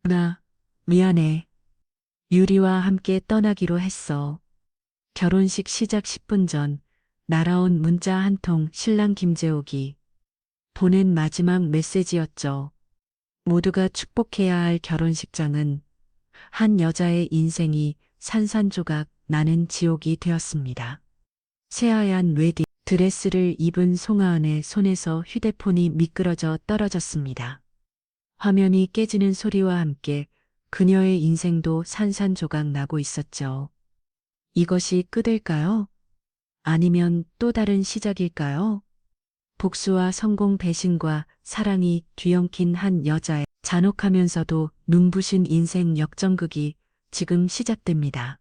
나, 미안해. 유리와 함께 떠나기로 했어. 결혼식 시작 10분 전 날아온 문자 한 통 신랑 김재옥이 보낸 마지막 메시지였죠. 모두가 축복해야 할 결혼식장은 한 여자의 인생이 산산조각 나는 지옥이 되었습니다. 새하얀 웨딩 드레스를 입은 송하은의 손에서 휴대폰이 미끄러져 떨어졌습니다. 화면이 깨지는 소리와 함께 그녀의 인생도 산산조각 나고 있었죠. 이것이 끝일까요? 아니면 또 다른 시작일까요? 복수와 성공 배신과 사랑이 뒤엉킨 한 여자의 잔혹하면서도 눈부신 인생 역전극이 지금 시작됩니다.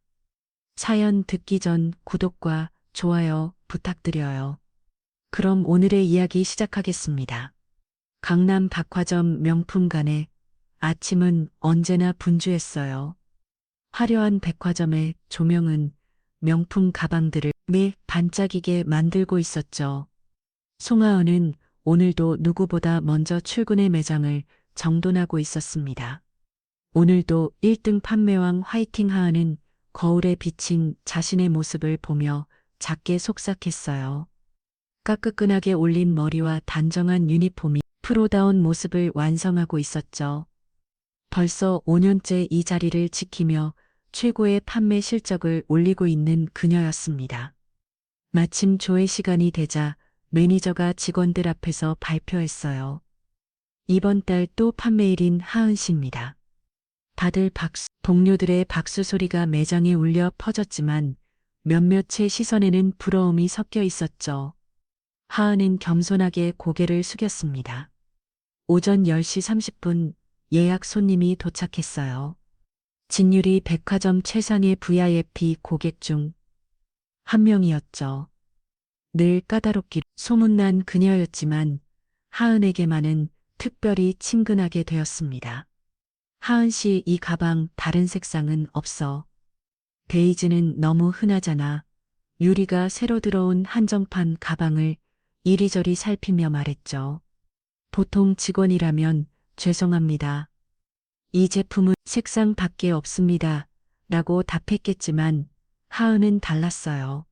사연 듣기 전 구독과 좋아요 부탁드려요. 그럼 오늘의 이야기 시작하겠습니다. 강남 박화점 명품관의 아침은 언제나 분주했어요. 화려한 백화점의 조명은 명품 가방들을 매 반짝이게 만들고 있었죠. 송하은은 오늘도 누구보다 먼저 출근해 매장을 정돈하고 있었습니다. 오늘도 1등 판매왕 화이팅 하은은 거울에 비친 자신의 모습을 보며 작게 속삭했어요. 까끄끈하게 올린 머리와 단정한 유니폼이 프로다운 모습을 완성하고 있었죠. 벌써 5년째 이 자리를 지키며 최고의 판매 실적을 올리고 있는 그녀였습니다. 마침 조회 시간이 되자 매니저가 직원들 앞에서 발표했어요. 이번 달 또 판매일인 하은 씨입니다. 다들 박수, 동료들의 박수 소리가 매장에 울려 퍼졌지만 몇몇의 시선에는 부러움이 섞여 있었죠. 하은은 겸손하게 고개를 숙였습니다. 오전 10시 30분 예약 손님이 도착했어요. 진유리 백화점 최상의 VIP 고객 중 한 명이었죠. 늘 까다롭기로 소문난 그녀였지만 하은에게만은 특별히 친근하게 되었습니다. 하은 씨 이 가방 다른 색상은 없어. 베이지는 너무 흔하잖아. 유리가 새로 들어온 한정판 가방을 이리저리 살피며 말했죠. 보통 직원이라면 죄송합니다. 이 제품은 색상 밖에 없습니다. 라고 답했겠지만 하은은 달랐어요.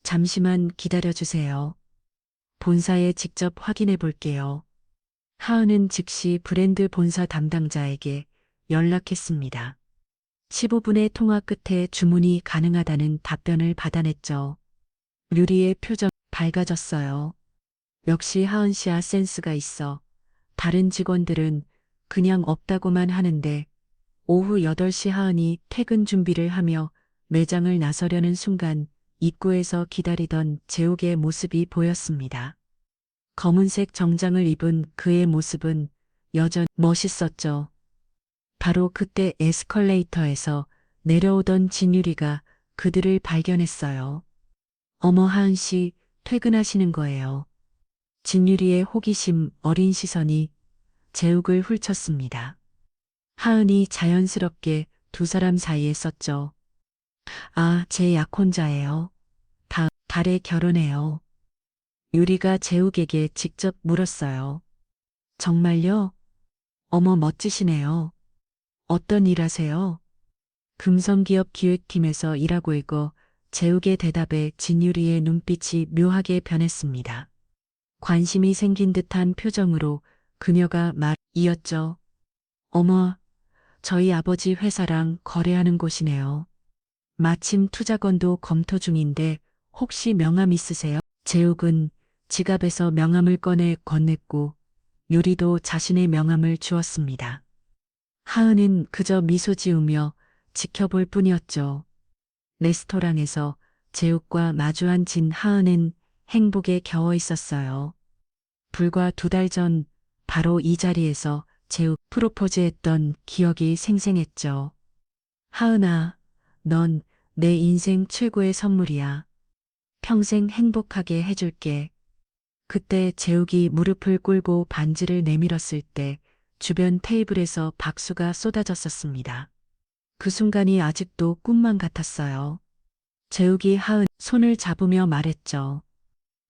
잠시만 기다려주세요. 본사에 직접 확인해 볼게요. 하은은 즉시 브랜드 본사 담당자에게 연락했습니다. 15분의 통화 끝에 주문이 가능하다는 답변을 받아냈죠. 류리의 표정 밝아졌어요. 역시 하은 씨야 센스가 있어. 다른 직원들은 그냥 없다고만 하는데 오후 8시 하은이 퇴근 준비를 하며 매장을 나서려는 순간 입구에서 기다리던 재욱의 모습이 보였습니다. 검은색 정장을 입은 그의 모습은 여전히 멋있었죠. 바로 그때 에스컬레이터에서 내려오던 진유리가 그들을 발견했어요. 어머 하은 씨 퇴근하시는 거예요. 진유리의 호기심 어린 시선이 재욱을 훑쳤습니다. 하은이 자연스럽게 두 사람 사이에 썼죠. 아, 제 약혼자예요. 다음 달에 결혼해요. 유리가 재욱에게 직접 물었어요. 정말요? 어머 멋지시네요. 어떤 일 하세요? 금성기업 기획팀에서 일하고 있고 재욱의 대답에 진유리의 눈빛이 묘하게 변했습니다. 관심이 생긴 듯한 표정으로 그녀가 이었죠. 어머, 저희 아버지 회사랑 거래하는 곳이네요. 마침 투자건도 검토 중인데 혹시 명함 있으세요? 재욱은 지갑에서 명함을 꺼내 건넸고 유리도 자신의 명함을 주었습니다. 하은은 그저 미소 지으며 지켜볼 뿐이었죠. 레스토랑에서 재욱과 마주 앉은 하은은 행복에 겨워 있었어요. 불과 2달 전 바로 이 자리에서 재욱 프로포즈했던 기억이 생생했죠. 하은아, 넌 내 인생 최고의 선물이야. 평생 행복하게 해줄게. 그때 재욱이 무릎을 꿇고 반지를 내밀었을 때 주변 테이블에서 박수가 쏟아졌었습니다. 그 순간이 아직도 꿈만 같았어요. 재욱이 하은 손을 잡으며 말했죠.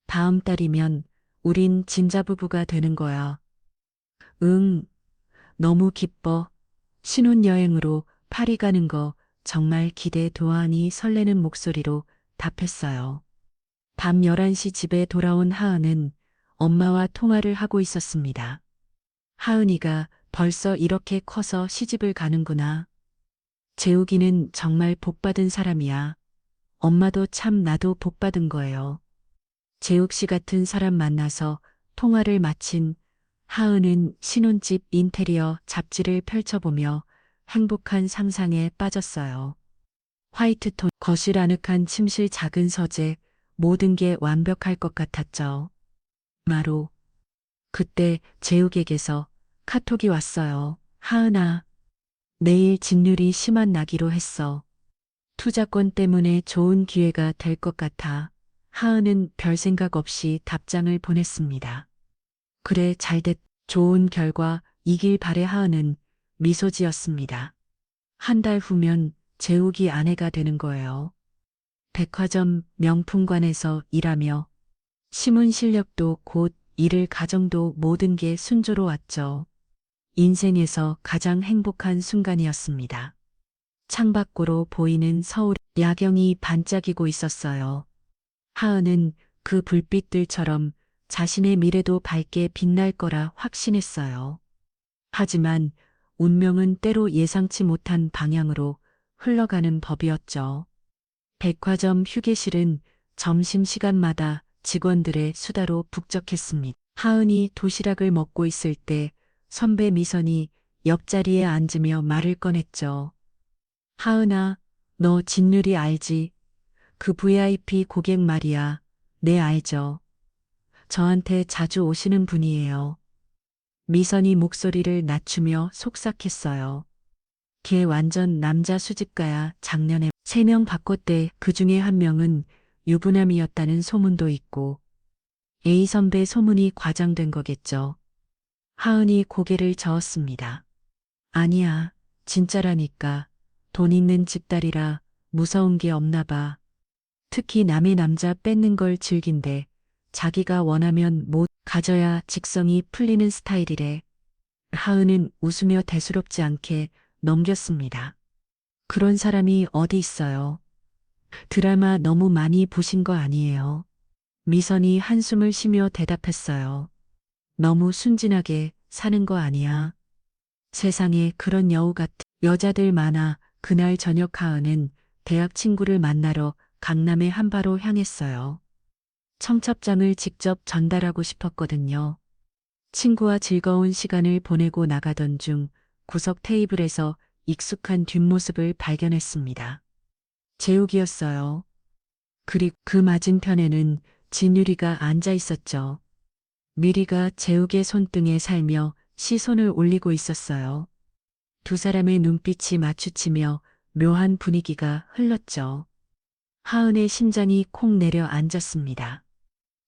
다음 달이면 우린 진짜 부부가 되는 거야. 응, 너무 기뻐. 신혼여행으로 파리 가는 거 정말 기대도 하니 설레는 목소리로 답했어요. 밤 11시 집에 돌아온 하은은 엄마와 통화를 하고 있었습니다. 하은이가 벌써 이렇게 커서 시집을 가는구나. 재욱이는 정말 복받은 사람이야. 엄마도 참 나도 복받은 거예요. 재욱 씨 같은 사람 만나서 통화를 마친 하은은 신혼집 인테리어 잡지를 펼쳐보며 행복한 상상에 빠졌어요. 화이트톤, 거실 아늑한 침실 작은 서재, 모든 게 완벽할 것 같았죠. 마로. 그때 재욱에게서 카톡이 왔어요. 하은아, 내일 진율이 심한 나기로 했어. 투자권 때문에 좋은 기회가 될 것 같아. 하은은 별 생각 없이 답장을 보냈습니다. 그래, 잘됐. 좋은 결과 이길 바래. 하은은 미소 지었습니다. 한 달 후면 재욱이 아내가 되는 거예요. 백화점 명품관에서 일하며 신문 실력도 곧 일을 가정도 모든 게 순조로웠죠. 인생에서 가장 행복한 순간이었습니다. 창밖으로 보이는 서울 야경이 반짝이고 있었어요. 하은은 그 불빛들처럼 자신의 미래도 밝게 빛날 거라 확신했어요. 하지만 운명은 때로 예상치 못한 방향으로 흘러가는 법이었죠. 백화점 휴게실은 점심시간마다 직원들의 수다로 북적했습니다. 하은이 도시락을 먹고 있을 때 선배 미선이 옆자리에 앉으며 말을 꺼냈죠. 하은아, 너 진율이 알지? 그 VIP 고객 말이야. 네, 알죠. 저한테 자주 오시는 분이에요. 미선이 목소리를 낮추며 속삭했어요. 걔 완전 남자 수집가야. 작년에 3명 바꿨대. 그중에 1명은 유부남이었다는 소문도 있고. A 선배 소문이 과장된 거겠죠. 하은이 고개를 저었습니다. 아니야, 진짜라니까. 돈 있는 집딸이라 무서운 게 없나 봐. 특히 남의 남자 뺏는 걸 즐긴대. 자기가 원하면 못 가져야 직성이 풀리는 스타일이래. 하은은 웃으며 대수롭지 않게 넘겼습니다. 그런 사람이 어디 있어요? 드라마 너무 많이 보신 거 아니에요? 미선이 한숨을 쉬며 대답했어요. 너무 순진하게 사는 거 아니야. 세상에 그런 여우 같은 여자들 많아. 그날 저녁 하은은 대학 친구를 만나러 강남의 한바로 향했어요. 청첩장을 직접 전달하고 싶었거든요. 친구와 즐거운 시간을 보내고 나가던 중 구석 테이블에서 익숙한 뒷모습을 발견했습니다. 재욱이었어요. 그리고 그 맞은편에는 진유리가 앉아 있었죠. 미리가 재욱의 손등에 살며 시선을 올리고 있었어요. 두 사람의 눈빛이 마주치며 묘한 분위기가 흘렀죠. 하은의 심장이 콩 내려앉았습니다.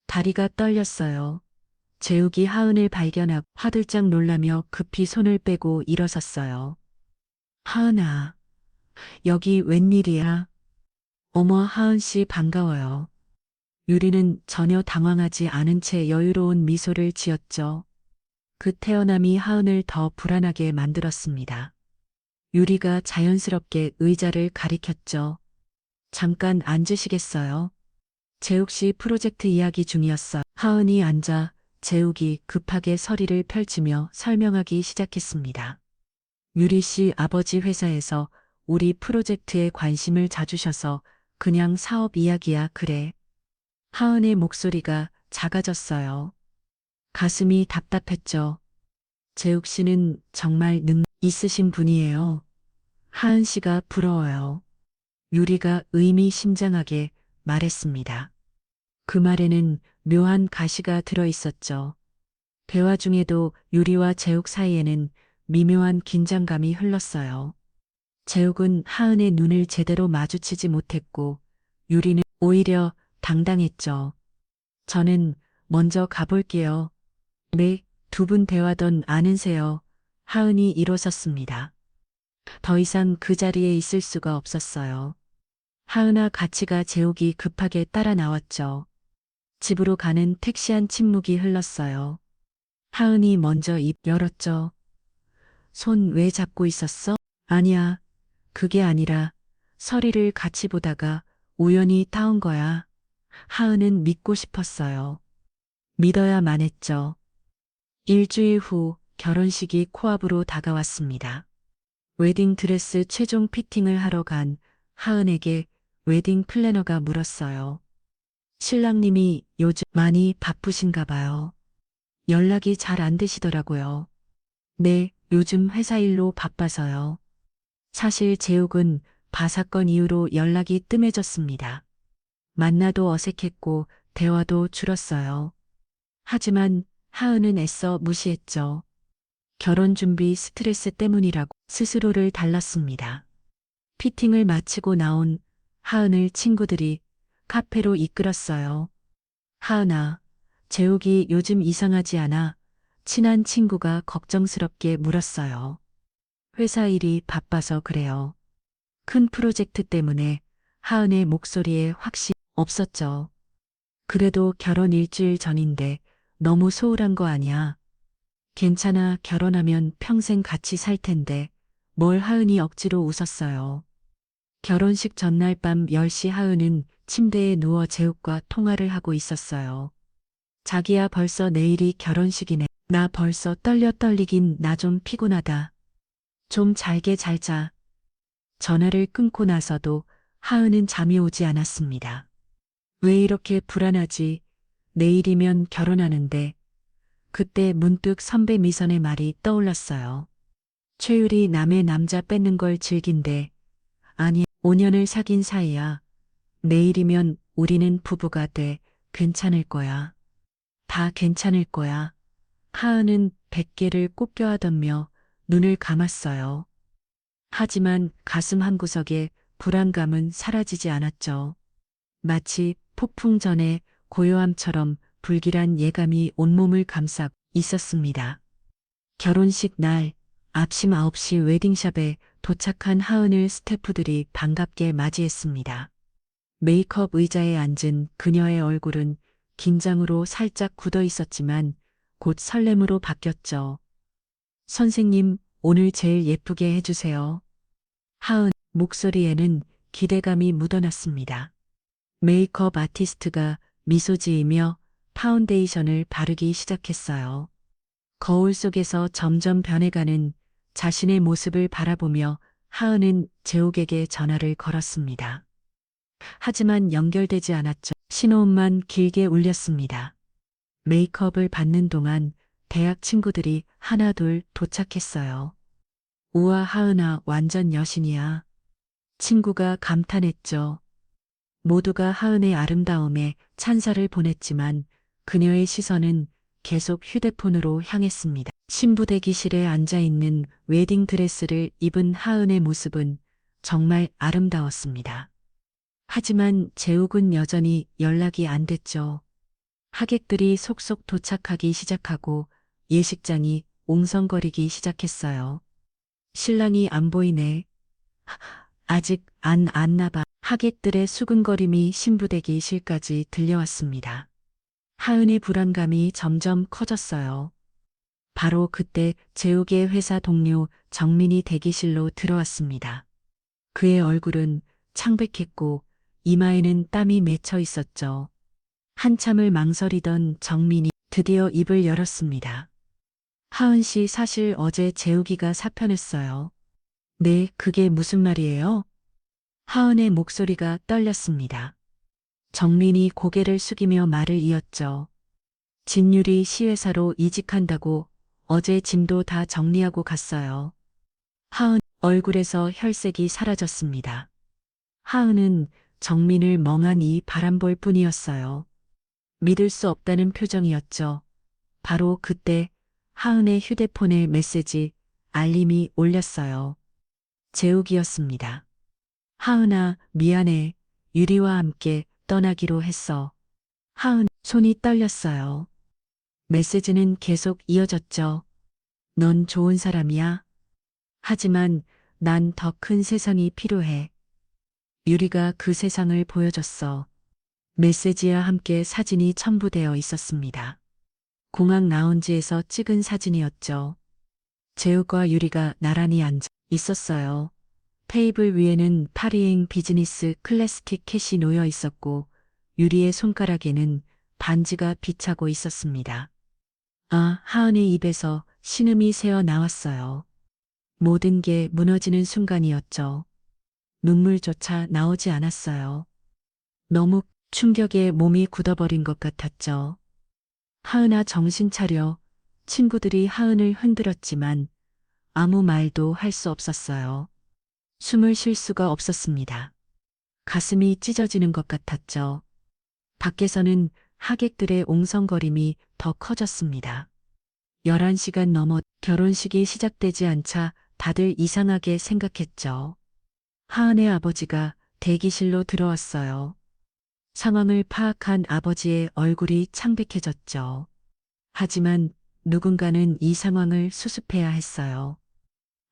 다리가 떨렸어요. 재욱이 하은을 발견하고 화들짝 놀라며 급히 손을 빼고 일어섰어요. 하은아, 여기 웬일이야? 어머, 하은 씨 반가워요. 유리는 전혀 당황하지 않은 채 여유로운 미소를 지었죠. 그 태어남이 하은을 더 불안하게 만들었습니다. 유리가 자연스럽게 의자를 가리켰죠. 잠깐 앉으시겠어요? 재욱 씨 프로젝트 이야기 중이었어. 하은이 앉아 재욱이 급하게 서리를 펼치며 설명하기 시작했습니다. 유리 씨 아버지 회사에서 우리 프로젝트에 관심을 자주셔서 그냥 사업 이야기야. 그래. 하은의 목소리가 작아졌어요. 가슴이 답답했죠. 재욱 씨는 정말 있으신 분이에요. 하은 씨가 부러워요. 유리가 의미심장하게 말했습니다. 그 말에는 묘한 가시가 들어 있었죠. 대화 중에도 유리와 재욱 사이에는 미묘한 긴장감이 흘렀어요. 재욱은 하은의 눈을 제대로 마주치지 못했고 유리는 오히려 당당했죠. 저는 먼저 가볼게요. 네, 두 분 대화던 아는세요. 하은이 일어섰습니다. 더 이상 그 자리에 있을 수가 없었어요. 하은아 같이 가. 재욱이 급하게 따라 나왔죠. 집으로 가는 택시 안 침묵이 흘렀어요. 하은이 먼저 입 열었죠. 손 왜 잡고 있었어? 아니야. 그게 아니라 서리를 같이 보다가 우연히 타온 거야. 하은은 믿고 싶었어요. 믿어야만 했죠. 일주일 후 결혼식이 코앞으로 다가왔습니다. 웨딩 드레스 최종 피팅을 하러 간 하은에게 웨딩 플래너가 물었어요. 신랑님이 요즘 많이 바쁘신가 봐요. 연락이 잘 안 되시더라고요. 네, 요즘 회사 일로 바빠서요. 사실 재욱은 바사건 이후로 연락이 뜸해졌습니다. 만나도 어색했고 대화도 줄었어요. 하지만 하은은 애써 무시했죠. 결혼 준비 스트레스 때문이라고 스스로를 달랐습니다. 피팅을 마치고 나온 하은을 친구들이 카페로 이끌었어요. 하은아, 재욱이 요즘 이상하지 않아? 친한 친구가 걱정스럽게 물었어요. 회사 일이 바빠서 그래요. 큰 프로젝트 때문에 하은의 목소리에 확신 없었죠. 그래도 결혼 일주일 전인데 너무 소홀한 거 아니야? 괜찮아, 결혼하면 평생 같이 살 텐데. 뭘 하은이 억지로 웃었어요. 결혼식 전날 밤 10시 하은은 침대에 누워 재욱과 통화를 하고 있었어요. 자기야 벌써 내일이 결혼식이네. 나 벌써 떨리긴 나 좀 피곤하다. 좀 잘게 잘 자. 전화를 끊고 나서도 하은은 잠이 오지 않았습니다. 왜 이렇게 불안하지? 내일이면 결혼하는데. 그때 문득 선배 미선의 말이 떠올랐어요. 최율이 남의 남자 뺏는 걸 즐긴대. 아니, 5년을 사귄 사이야. 내일이면 우리는 부부가 돼. 괜찮을 거야. 다 괜찮을 거야. 하은은 뱃개를 꼭 껴안으며 눈을 감았어요. 하지만 가슴 한구석에 불안감은 사라지지 않았죠. 마치 폭풍 전에 고요함처럼 불길한 예감이 온몸을 감싸고 있었습니다. 결혼식 날 아침 9시 웨딩샵에 도착한 하은을 스태프들이 반갑게 맞이했습니다. 메이크업 의자에 앉은 그녀의 얼굴은 긴장으로 살짝 굳어 있었지만 곧 설렘으로 바뀌었죠. 선생님, 오늘 제일 예쁘게 해주세요. 하은 목소리에는 기대감이 묻어났습니다. 메이크업 아티스트가 미소 지으며 파운데이션을 바르기 시작했어요. 거울 속에서 점점 변해가는 자신의 모습을 바라보며 하은은 재욱에게 전화를 걸었습니다. 하지만 연결되지 않았죠. 신호음만 길게 울렸습니다. 메이크업을 받는 동안 대학 친구들이 하나둘 도착했어요. 우와 하은아 완전 여신이야. 친구가 감탄했죠. 모두가 하은의 아름다움에 찬사를 보냈지만 그녀의 시선은 계속 휴대폰으로 향했습니다. 신부 대기실에 앉아있는 웨딩 드레스를 입은 하은의 모습은 정말 아름다웠습니다. 하지만 재욱은 여전히 연락이 안 됐죠. 하객들이 속속 도착하기 시작하고 예식장이 옹성거리기 시작했어요. 신랑이 안 보이네. 아직 안 왔나 봐. 하객들의 수근거림이 신부 대기실까지 들려왔습니다. 하은의 불안감이 점점 커졌어요. 바로 그때 재욱의 회사 동료 정민이 대기실로 들어왔습니다. 그의 얼굴은 창백했고 이마에는 땀이 맺혀 있었죠. 한참을 망설이던 정민이 드디어 입을 열었습니다. 하은 씨 사실 어제 재욱이가 사표냈어요. 네, 그게 무슨 말이에요? 하은의 목소리가 떨렸습니다. 정민이 고개를 숙이며 말을 이었죠. 진율이 시회사로 이직한다고 어제 짐도 다 정리하고 갔어요. 하은 얼굴에서 혈색이 사라졌습니다. 하은은 정민을 멍하니 바라볼 뿐이었어요. 믿을 수 없다는 표정이었죠. 바로 그때 하은의 휴대폰에 메시지, 알림이 올렸어요. 재욱이었습니다. 하은아, 미안해. 유리와 함께 떠나기로 했어. 하은 손이 떨렸어요. 메시지는 계속 이어졌죠. 넌 좋은 사람이야. 하지만 난 더 큰 세상이 필요해. 유리가 그 세상을 보여줬어. 메시지와 함께 사진이 첨부되어 있었습니다. 공항 라운지에서 찍은 사진이었죠. 재욱과 유리가 나란히 앉아 있었어요. 테이블 위에는 파리행 비즈니스 클래스 티켓이 놓여 있었고 유리의 손가락에는 반지가 비차고 있었습니다. 아, 하은의 입에서 신음이 새어 나왔어요. 모든 게 무너지는 순간이었죠. 눈물조차 나오지 않았어요. 너무 충격에 몸이 굳어버린 것 같았죠. 하은아 정신 차려. 친구들이 하은을 흔들었지만 아무 말도 할 수 없었어요. 숨을 쉴 수가 없었습니다. 가슴이 찢어지는 것 같았죠. 밖에서는 하객들의 옹성거림이 더 커졌습니다. 11시간 넘어 결혼식이 시작되지 않자 다들 이상하게 생각했죠. 하은의 아버지가 대기실로 들어왔어요. 상황을 파악한 아버지의 얼굴이 창백해졌죠. 하지만 누군가는 이 상황을 수습해야 했어요.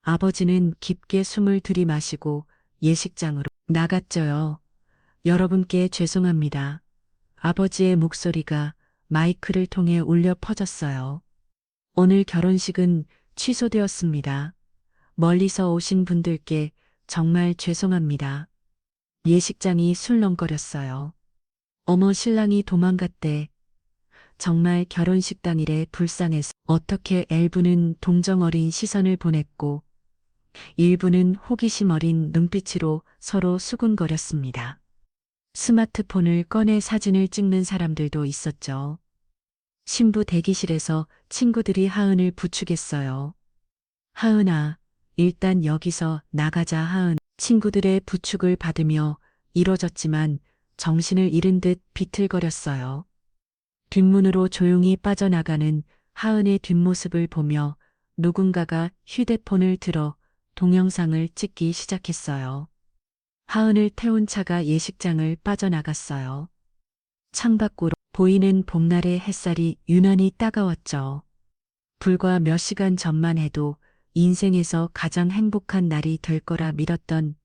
아버지는 깊게 숨을 들이마시고 예식장으로 나갔죠요. 여러분께 죄송합니다. 아버지의 목소리가 마이크를 통해 울려 퍼졌어요. 오늘 결혼식은 취소되었습니다. 멀리서 오신 분들께 정말 죄송합니다. 예식장이 술렁거렸어요. 어머 신랑이 도망갔대. 정말 결혼식 당일에 불쌍해서 어떻게 엘부는 동정 어린 시선을 보냈고 일부는 호기심 어린 눈빛으로 서로 수군거렸습니다. 스마트폰을 꺼내 사진을 찍는 사람들도 있었죠. 신부 대기실에서 친구들이 하은을 부축했어요. 하은아, 일단 여기서 나가자 하은. 친구들의 부축을 받으며 이뤄졌지만 정신을 잃은 듯 비틀거렸어요. 뒷문으로 조용히 빠져나가는 하은의 뒷모습을 보며 누군가가 휴대폰을 들어 동영상을 찍기 시작했어요. 하은을 태운 차가 예식장을 빠져나갔어요. 창밖으로 보이는 봄날의 햇살이 유난히 따가웠죠. 불과 몇 시간 전만 해도 인생에서 가장 행복한 날이 될 거라 믿었던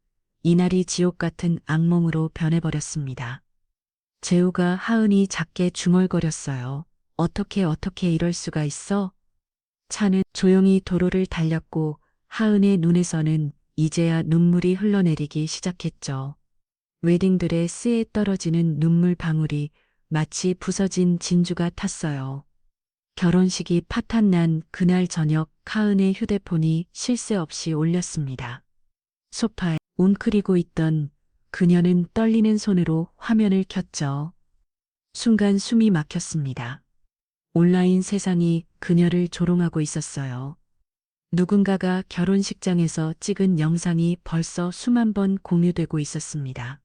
이날이 지옥 같은 악몽으로 변해버렸습니다. 재우가 하은이 작게 중얼거렸어요. 어떻게 이럴 수가 있어? 차는 조용히 도로를 달렸고 하은의 눈에서는 이제야 눈물이 흘러내리기 시작했죠. 웨딩드레스에 떨어지는 눈물 방울이 마치 부서진 진주가 탔어요. 결혼식이 파탄난 그날 저녁 하은의 휴대폰이 쉴 새 없이 울렸습니다. 소파에 웅크리고 있던 그녀는 떨리는 손으로 화면을 켰죠. 순간 숨이 막혔습니다. 온라인 세상이 그녀를 조롱하고 있었어요. 누군가가 결혼식장에서 찍은 영상이 벌써 수만 번 공유되고 있었습니다.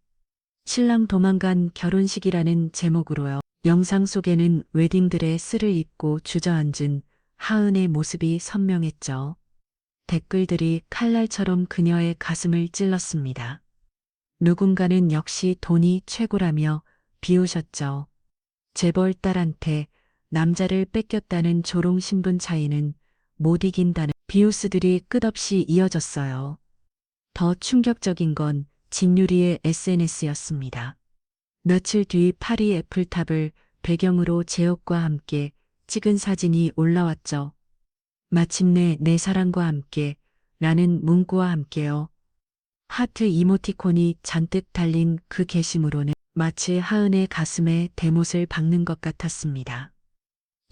신랑 도망간 결혼식이라는 제목으로요. 영상 속에는 웨딩드레스를 입고 주저앉은 하은의 모습이 선명했죠. 댓글들이 칼날처럼 그녀의 가슴을 찔렀습니다. 누군가는 역시 돈이 최고라며 비웃었죠. 재벌 딸한테 남자를 뺏겼다는 조롱 신분 차이는 못 이긴다는 비웃스들이 끝없이 이어졌어요. 더 충격적인 건 진유리의 SNS였습니다. 며칠 뒤 파리 애플탑을 배경으로 재욱과 함께 찍은 사진이 올라왔죠. 마침내 내 사랑과 함께 라는 문구와 함께요. 하트 이모티콘이 잔뜩 달린 그 게시물로는 마치 하은의 가슴에 대못을 박는 것 같았습니다.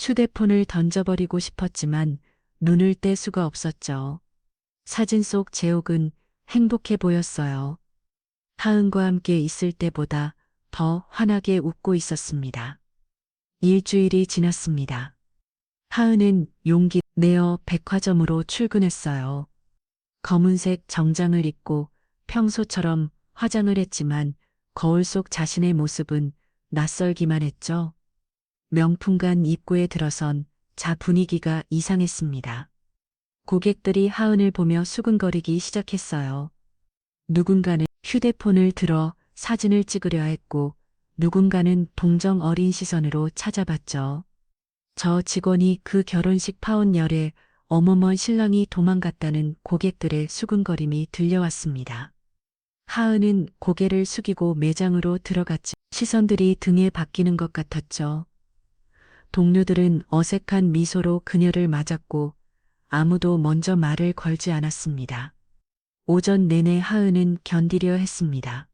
휴대폰을 던져버리고 싶었지만 눈을 뗄 수가 없었죠. 사진 속 재욱은 행복해 보였어요. 하은과 함께 있을 때보다 더 환하게 웃고 있었습니다. 일주일이 지났습니다. 하은은 용기 내어 백화점으로 출근했어요. 검은색 정장을 입고 평소처럼 화장을 했지만 거울 속 자신의 모습은 낯설기만 했죠. 명품관 입구에 들어선 자 분위기가 이상했습니다. 고객들이 하은을 보며 수근거리기 시작했어요. 누군가는 휴대폰을 들어 사진을 찍으려 했고 누군가는 동정 어린 시선으로 찾아봤죠. 저 직원이 그 결혼식 파혼열에 어머머 신랑이 도망갔다는 고객들의 수근거림이 들려왔습니다. 하은은 고개를 숙이고 매장으로 들어갔지. 시선들이 등에 바뀌는 것 같았죠. 동료들은 어색한 미소로 그녀를 맞았고 아무도 먼저 말을 걸지 않았습니다. 오전 내내 하은은 견디려 했습니다.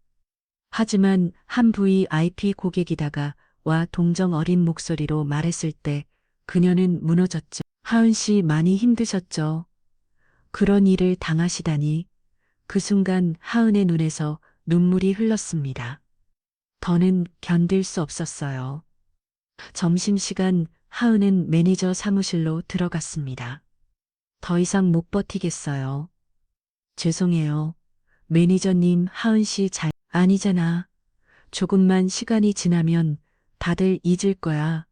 하지만 한 VIP 고객이다가 와 동정 어린 목소리로 말했을 때 그녀는 무너졌죠. 하은 씨 많이 힘드셨죠? 그런 일을 당하시다니. 그 순간 하은의 눈에서 눈물이 흘렀습니다. 더는 견딜 수 없었어요. 점심시간 하은은 매니저 사무실로 들어갔습니다. 더 이상 못 버티겠어요. 죄송해요. 매니저님, 하은 씨 아니잖아. 조금만 시간이 지나면 다들 잊을 거야.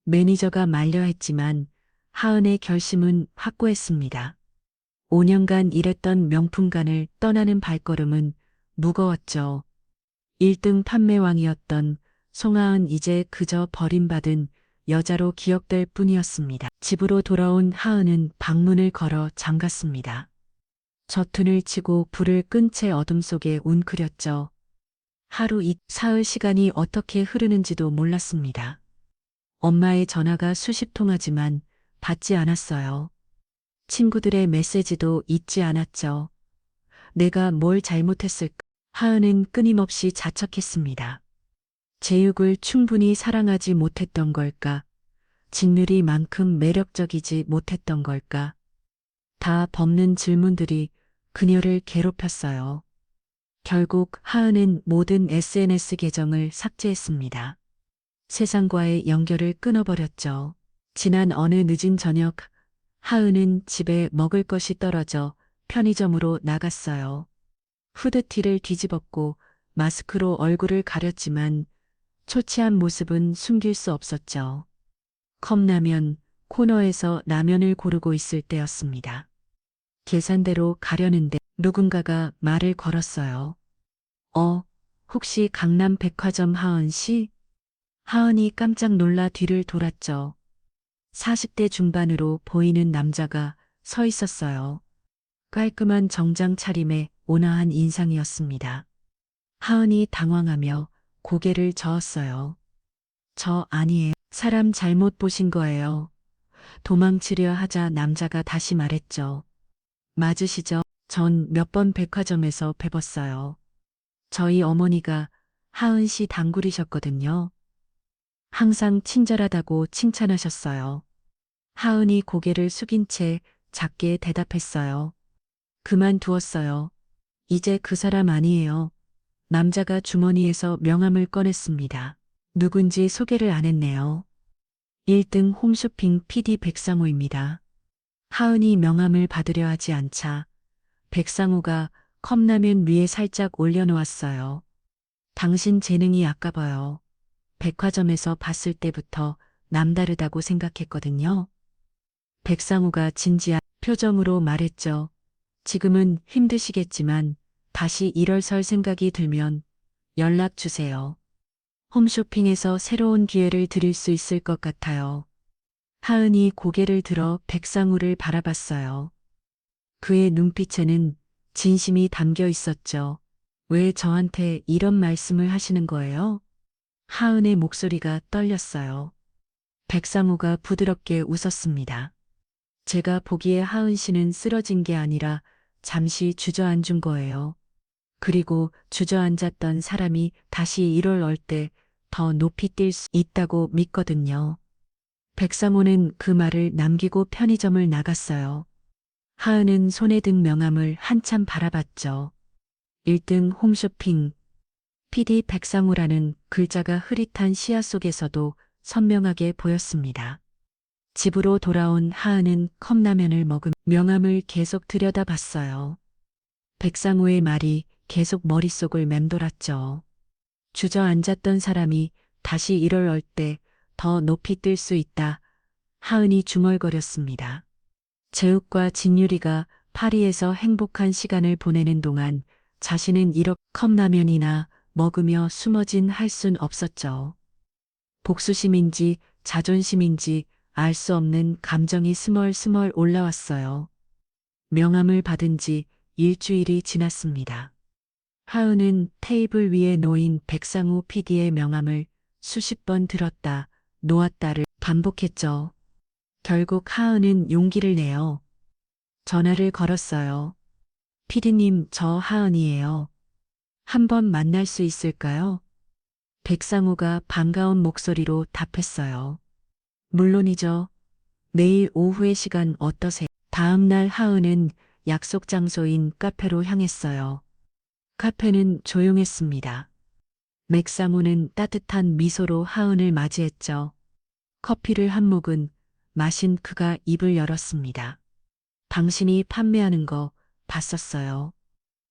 매니저가 말려 했지만 하은의 결심은 확고했습니다. 5년간 일했던 명품관을 떠나는 발걸음은 무거웠죠. 1등 판매왕이었던 송하은 이제 그저 버림받은 여자로 기억될 뿐이었습니다. 집으로 돌아온 하은은 방문을 걸어 잠갔습니다. 저툰을 치고 불을 끈 채 어둠 속에 웅크렸죠. 하루 사흘 시간이 어떻게 흐르는지도 몰랐습니다. 엄마의 전화가 수십 통하지만 받지 않았어요. 친구들의 메시지도 잊지 않았죠. 내가 뭘 잘못했을까? 하은은 끊임없이 자책했습니다. 제육을 충분히 사랑하지 못했던 걸까? 진유리만큼 매력적이지 못했던 걸까? 다 법는 질문들이 그녀를 괴롭혔어요. 결국 하은은 모든 SNS 계정을 삭제했습니다. 세상과의 연결을 끊어버렸죠. 지난 어느 늦은 저녁, 하은은 집에 먹을 것이 떨어져 편의점으로 나갔어요. 후드티를 뒤집었고 마스크로 얼굴을 가렸지만 초췌한 모습은 숨길 수 없었죠. 컵라면 코너에서 라면을 고르고 있을 때였습니다. 계산대로 가려는데 누군가가 말을 걸었어요. 혹시 강남 백화점 하은 씨? 하은이 깜짝 놀라 뒤를 돌았죠. 40대 중반으로 보이는 남자가 서 있었어요. 깔끔한 정장 차림에 온화한 인상이었습니다. 하은이 당황하며 고개를 저었어요. 저 아니에요. 사람 잘못 보신 거예요. 도망치려 하자 남자가 다시 말했죠. 맞으시죠? 전 몇 번 백화점에서 뵈봤어요. 저희 어머니가 하은 씨 단골이셨거든요. 항상 친절하다고 칭찬하셨어요. 하은이 고개를 숙인 채 작게 대답했어요. 그만두었어요. 이제 그 사람 아니에요. 남자가 주머니에서 명함을 꺼냈습니다. 누군지 소개를 안 했네요. 1등 홈쇼핑 PD 백상호입니다. 하은이 명함을 받으려 하지 않자 백상호가 컵라면 위에 살짝 올려놓았어요. 당신 재능이 아까워요. 백화점에서 봤을 때부터 남다르다고 생각했거든요. 백상호가 진지한 표정으로 말했죠. 지금은 힘드시겠지만 다시 일어설 생각이 들면 연락 주세요. 홈쇼핑에서 새로운 기회를 드릴 수 있을 것 같아요. 하은이 고개를 들어 백상우를 바라봤어요. 그의 눈빛에는 진심이 담겨 있었죠. 왜 저한테 이런 말씀을 하시는 거예요? 하은의 목소리가 떨렸어요. 백상우가 부드럽게 웃었습니다. 제가 보기에 하은 씨는 쓰러진 게 아니라 잠시 주저앉은 거예요. 그리고 주저앉았던 사람이 다시 일을 얼 때 더 높이 뛸 수 있다고 믿거든요. 백상호는 그 말을 남기고 편의점을 나갔어요. 하은은 손에 든 명함을 한참 바라봤죠. 1등 홈쇼핑 PD 백상호라는 글자가 흐릿한 시야 속에서도 선명하게 보였습니다. 집으로 돌아온 하은은 컵라면을 먹은 명함을 계속 들여다봤어요. 백상호의 말이 계속 머릿속을 맴돌았죠. 주저앉았던 사람이 다시 일을 얼 때 더 높이 뜰 수 있다. 하은이 중얼거렸습니다. 재욱과 진유리가 파리에서 행복한 시간을 보내는 동안 자신은 이렇게 컵라면이나 먹으며 숨어진 할 순 없었죠. 복수심인지 자존심인지 알 수 없는 감정이 스멀스멀 올라왔어요. 명함을 받은 지 일주일이 지났습니다. 하은은 테이블 위에 놓인 백상우 PD의 명함을 수십 번 들었다 놓았다를 반복했죠. 결국 하은은 용기를 내어 전화를 걸었어요. 피디님, 저 하은이에요. 한번 만날 수 있을까요? 백상우가 반가운 목소리로 답했어요. 물론이죠. 내일 오후의 시간 어떠세요? 다음 날 하은은 약속 장소인 카페로 향했어요. 카페는 조용했습니다. 맥상우는 따뜻한 미소로 하은을 맞이했죠. 커피를 한 모금 마신 그가 입을 열었습니다. 당신이 판매하는 거 봤었어요.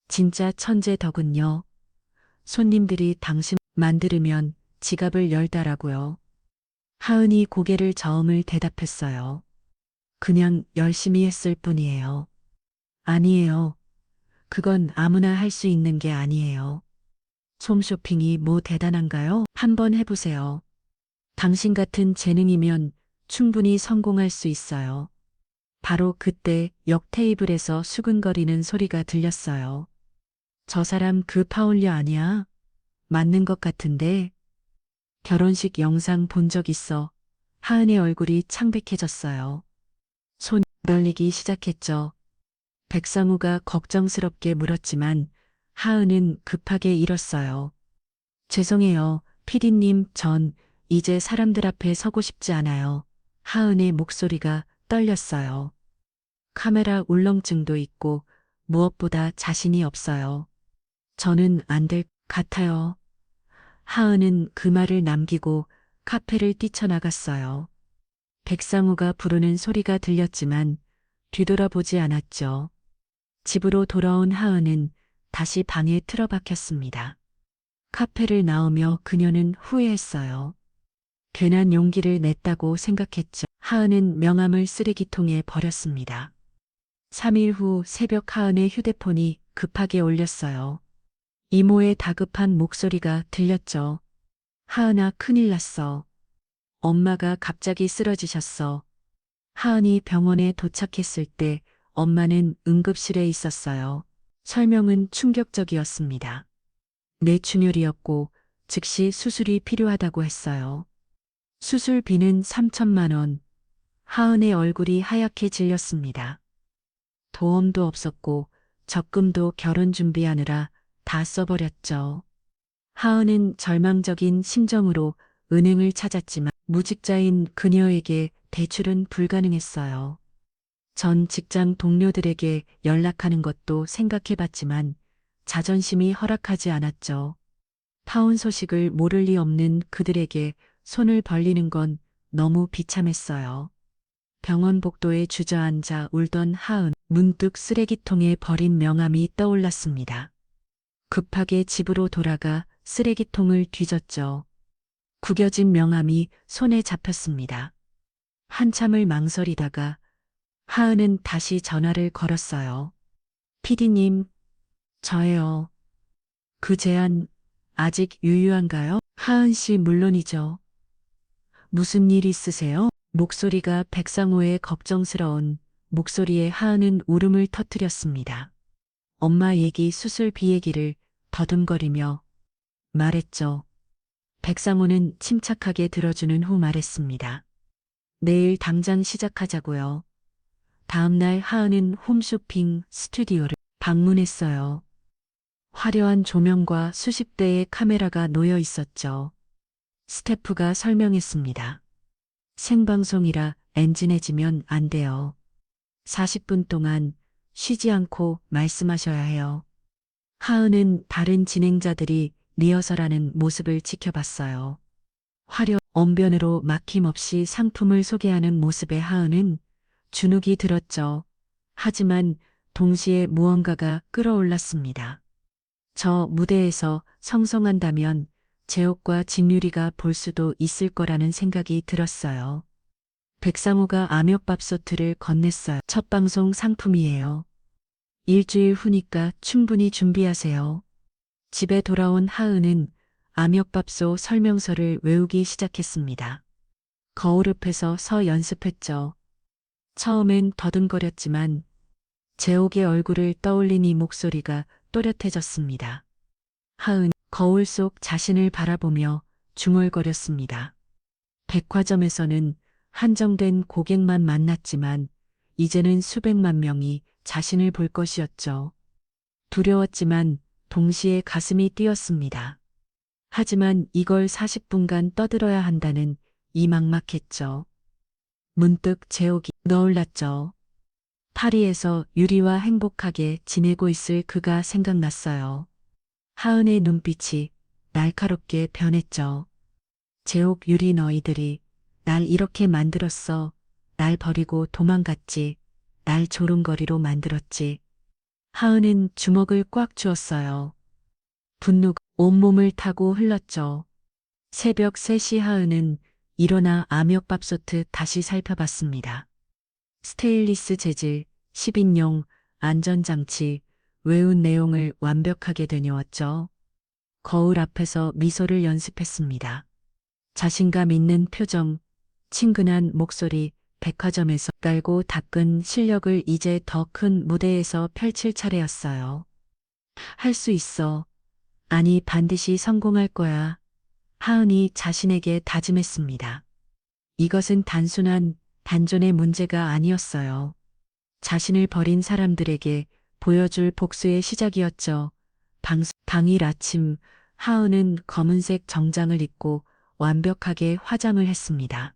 진짜 천재 덕은요. 손님들이 당신 만들면 지갑을 열다라고요. 하은이 고개를 저음을 대답했어요. 그냥 열심히 했을 뿐이에요. 아니에요. 그건 아무나 할 수 있는 게 아니에요. 홈쇼핑이 뭐 대단한가요? 한번 해보세요. 당신 같은 재능이면 충분히 성공할 수 있어요. 바로 그때 옆 테이블에서 수근거리는 소리가 들렸어요. 저 사람 그 파울려 아니야? 맞는 것 같은데. 결혼식 영상 본 적 있어. 하은의 얼굴이 창백해졌어요. 손 떨리기 시작했죠. 백상우가 걱정스럽게 물었지만 하은은 급하게 일었어요. 죄송해요. 피디님, 전 이제 사람들 앞에 서고 싶지 않아요. 하은의 목소리가 떨렸어요. 카메라 울렁증도 있고 무엇보다 자신이 없어요. 저는 안 될 같아요. 하은은 그 말을 남기고 카페를 뛰쳐나갔어요. 백상우가 부르는 소리가 들렸지만 뒤돌아보지 않았죠. 집으로 돌아온 하은은 다시 방에 틀어박혔습니다. 카페를 나오며 그녀는 후회했어요. 괜한 용기를 냈다고 생각했죠. 하은은 명함을 쓰레기통에 버렸습니다. 3일 후 새벽 하은의 휴대폰이 급하게 울렸어요. 이모의 다급한 목소리가 들렸죠. 하은아, 큰일 났어. 엄마가 갑자기 쓰러지셨어. 하은이 병원에 도착했을 때 엄마는 응급실에 있었어요. 설명은 충격적이었습니다. 뇌출혈이었고 즉시 수술이 필요하다고 했어요. 수술비는 3천만 원. 하은의 얼굴이 하얗게 질렸습니다. 도움도 없었고 적금도 결혼 준비하느라 다 써버렸죠. 하은은 절망적인 심정으로 은행을 찾았지만 무직자인 그녀에게 대출은 불가능했어요. 전 직장 동료들에게 연락하는 것도 생각해봤지만 자존심이 허락하지 않았죠. 파혼 소식을 모를 리 없는 그들에게 손을 벌리는 건 너무 비참했어요. 병원 복도에 주저앉아 울던 하은, 문득 쓰레기통에 버린 명함이 떠올랐습니다. 급하게 집으로 돌아가 쓰레기통을 뒤졌죠. 구겨진 명함이 손에 잡혔습니다. 한참을 망설이다가 하은은 다시 전화를 걸었어요. 피디님, 저예요. 그 제안 아직 유효한가요? 하은 씨 물론이죠. 무슨 일 있으세요? 목소리가 백상호의 걱정스러운 목소리에 하은은 울음을 터뜨렸습니다. 엄마 얘기 수술비 얘기를 더듬거리며 말했죠. 백상호는 침착하게 들어주는 후 말했습니다. 내일 당장 시작하자고요. 다음날 하은은 홈쇼핑 스튜디오를 방문했어요. 화려한 조명과 수십 대의 카메라가 놓여 있었죠. 스태프가 설명했습니다. 생방송이라 엔진해지면 안 돼요. 40분 동안 쉬지 않고 말씀하셔야 해요. 하은은 다른 진행자들이 리허설하는 모습을 지켜봤어요. 언변으로 막힘없이 상품을 소개하는 모습에 하은은 주눅이 들었죠. 하지만 동시에 무언가가 끌어올랐습니다. 저 무대에서 성성한다면 제옥과 진유리가 볼 수도 있을 거라는 생각이 들었어요. 백상우가 암흑밥솥을 건넸어요. 첫 방송 상품이에요. 일주일 후니까 충분히 준비하세요. 집에 돌아온 하은은 암흑밥솥 설명서를 외우기 시작했습니다. 거울 옆에서 서 연습했죠. 처음엔 더듬거렸지만 제옥의 얼굴을 떠올리니 목소리가 또렷해졌습니다. 하은, 거울 속 자신을 바라보며 중얼거렸습니다. 백화점에서는 한정된 고객만 만났지만 이제는 수백만 명이 자신을 볼 것이었죠. 두려웠지만 동시에 가슴이 뛰었습니다. 하지만 이걸 40분간 떠들어야 한다는 이 막막했죠. 문득 제옥이 떠올랐죠. 파리에서 유리와 행복하게 지내고 있을 그가 생각났어요. 하은의 눈빛이 날카롭게 변했죠. 제옥 유리 너희들이 날 이렇게 만들었어. 날 버리고 도망갔지. 날 조롱거리로 만들었지. 하은은 주먹을 꽉 쥐었어요. 분노가 온몸을 타고 흘렀죠. 새벽 3시 하은은 일어나 암흑밥솥을 다시 살펴봤습니다. 스테인리스 재질, 10인용, 안전장치, 외운 내용을 완벽하게 되뇌었죠. 거울 앞에서 미소를 연습했습니다. 자신감 있는 표정, 친근한 목소리, 백화점에서 깔고 닦은 실력을 이제 더 큰 무대에서 펼칠 차례였어요. 할 수 있어. 아니, 반드시 성공할 거야. 하은이 자신에게 다짐했습니다. 이것은 단순한 단존의 문제가 아니었어요. 자신을 버린 사람들에게 보여줄 복수의 시작이었죠. 당일 아침 하은은 검은색 정장을 입고 완벽하게 화장을 했습니다.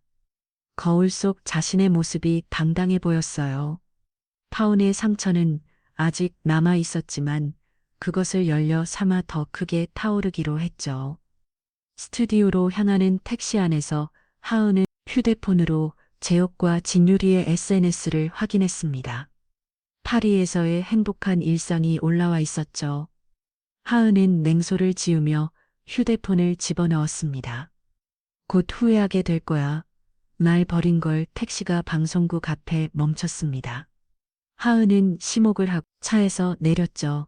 거울 속 자신의 모습이 당당해 보였어요. 파운의 상처는 아직 남아 있었지만 그것을 열려 삼아 더 크게 타오르기로 했죠. 스튜디오로 향하는 택시 안에서 하은은 휴대폰으로 제옥과 진유리의 SNS를 확인했습니다. 파리에서의 행복한 일상이 올라와 있었죠. 하은은 냉소를 지으며 휴대폰을 집어넣었습니다. 곧 후회하게 될 거야. 날 버린 걸 택시가 방송국 앞에 멈췄습니다. 하은은 심호흡을 하고 차에서 내렸죠.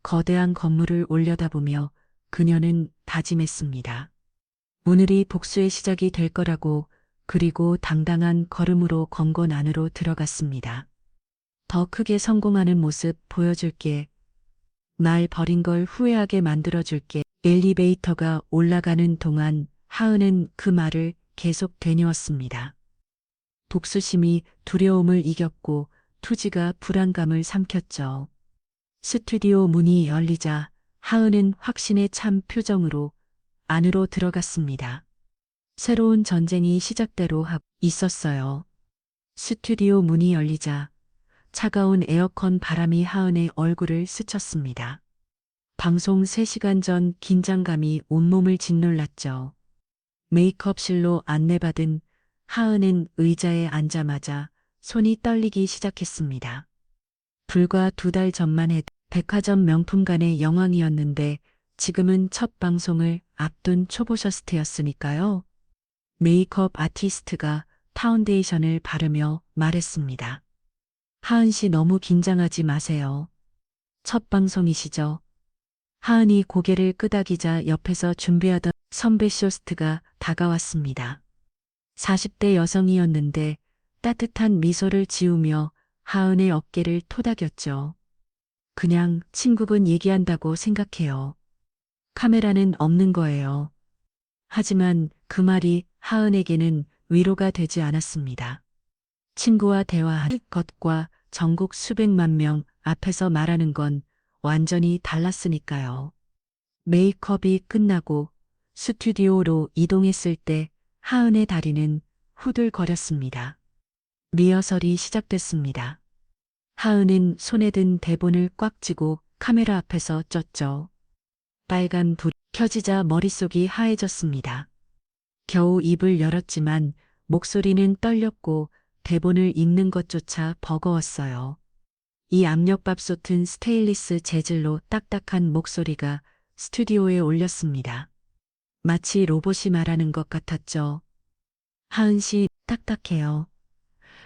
거대한 건물을 올려다보며 그녀는 다짐했습니다. 오늘이 복수의 시작이 될 거라고. 그리고 당당한 걸음으로 건건 안으로 들어갔습니다. 더 크게 성공하는 모습 보여줄게. 날 버린 걸 후회하게 만들어줄게. 엘리베이터가 올라가는 동안 하은은 그 말을 계속 되뇌었습니다. 복수심이 두려움을 이겼고 투지가 불안감을 삼켰죠. 스튜디오 문이 열리자 하은은 확신에 찬 표정으로 안으로 들어갔습니다. 새로운 전쟁이 시작대로 하고 있었어요. 스튜디오 문이 열리자 차가운 에어컨 바람이 하은의 얼굴을 스쳤습니다. 방송 3시간 전 긴장감이 온몸을 짓눌렀죠. 메이크업실로 안내받은 하은은 의자에 앉자마자 손이 떨리기 시작했습니다. 불과 2달 전만 해도 백화점 명품관의 여왕이었는데 지금은 첫 방송을 앞둔 초보셔스트였으니까요. 메이크업 아티스트가 파운데이션을 바르며 말했습니다. 하은 씨 너무 긴장하지 마세요. 첫 방송이시죠? 하은이 고개를 끄덕이자 옆에서 준비하던 선배 쇼스트가 다가왔습니다. 40대 여성이었는데 따뜻한 미소를 지으며 하은의 어깨를 토닥였죠. 그냥 친구분 얘기한다고 생각해요. 카메라는 없는 거예요. 하지만 그 말이 하은에게는 위로가 되지 않았습니다. 친구와 대화할 것과 전국 수백만 명 앞에서 말하는 건 완전히 달랐으니까요. 메이크업이 끝나고 스튜디오로 이동했을 때 하은의 다리는 후들거렸습니다. 리허설이 시작됐습니다. 하은은 손에 든 대본을 꽉 쥐고 카메라 앞에서 쪘죠. 빨간 불이 켜지자 머릿속이 하얘졌습니다. 겨우 입을 열었지만 목소리는 떨렸고 대본을 읽는 것조차 버거웠어요. 이 압력밥솥은 스테인리스 재질로 딱딱한 목소리가 스튜디오에 올렸습니다. 마치 로봇이 말하는 것 같았죠. 하은 씨 딱딱해요.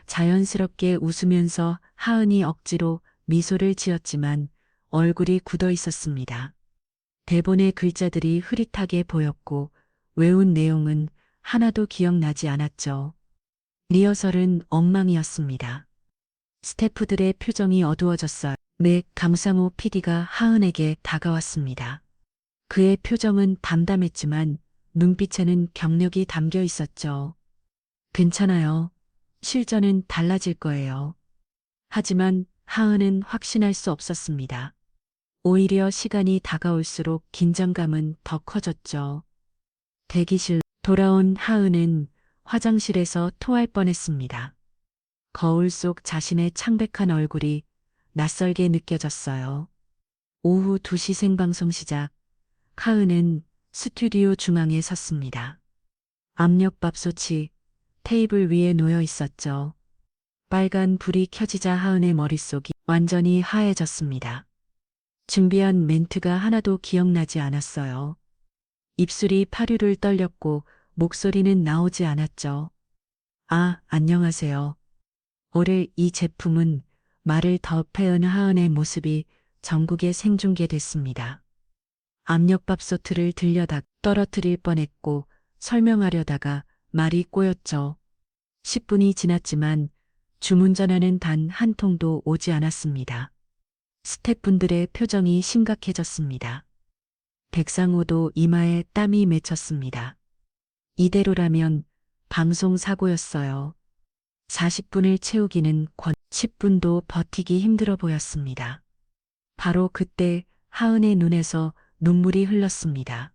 자연스럽게 웃으면서 하은이 억지로 미소를 지었지만 얼굴이 굳어 있었습니다. 대본의 글자들이 흐릿하게 보였고 외운 내용은 하나도 기억나지 않았죠. 리허설은 엉망이었습니다. 스태프들의 표정이 어두워졌어요. 강상우 PD가 하은에게 다가왔습니다. 그의 표정은 담담했지만 눈빛에는 경력이 담겨 있었죠. 괜찮아요. 실전은 달라질 거예요. 하지만 하은은 확신할 수 없었습니다. 오히려 시간이 다가올수록 긴장감은 더 커졌죠. 대기실 돌아온 하은은 화장실에서 토할 뻔했습니다. 거울 속 자신의 창백한 얼굴이 낯설게 느껴졌어요. 오후 2시 생방송 시작. 하은은 스튜디오 중앙에 섰습니다. 압력밥솥이 테이블 위에 놓여 있었죠. 빨간 불이 켜지자 하은의 머릿속이 완전히 하얘졌습니다. 준비한 멘트가 하나도 기억나지 않았어요. 입술이 파르르 떨렸고 목소리는 나오지 않았죠. 아, 안녕하세요. 올해 이 제품은 말을 더 패은 하은의 모습이 전국에 생중계됐습니다. 압력밥솥을 들여다 떨어뜨릴 뻔했고 설명하려다가 말이 꼬였죠. 10분이 지났지만 주문 전화는 단 한 통도 오지 않았습니다. 스태프분들의 표정이 심각해졌습니다. 백상호도 이마에 땀이 맺혔습니다. 이대로라면 방송 사고였어요. 40분을 채우기는 10분도 버티기 힘들어 보였습니다. 바로 그때 하은의 눈에서 눈물이 흘렀습니다.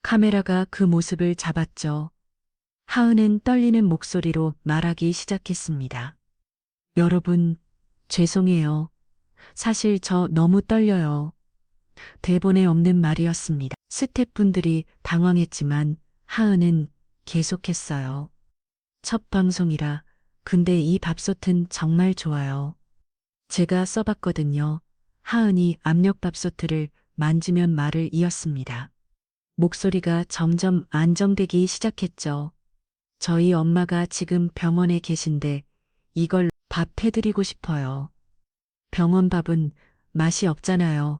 카메라가 그 모습을 잡았죠. 하은은 떨리는 목소리로 말하기 시작했습니다. 여러분, 죄송해요. 사실 저 너무 떨려요. 대본에 없는 말이었습니다. 스태프분들이 당황했지만 하은은 계속했어요. 첫 방송이라 근데 이 밥솥은 정말 좋아요. 제가 써봤거든요. 하은이 압력밥솥을 만지면 말을 이었습니다. 목소리가 점점 안정되기 시작했죠. 저희 엄마가 지금 병원에 계신데 이걸 밥 해드리고 싶어요. 병원 밥은 맛이 없잖아요.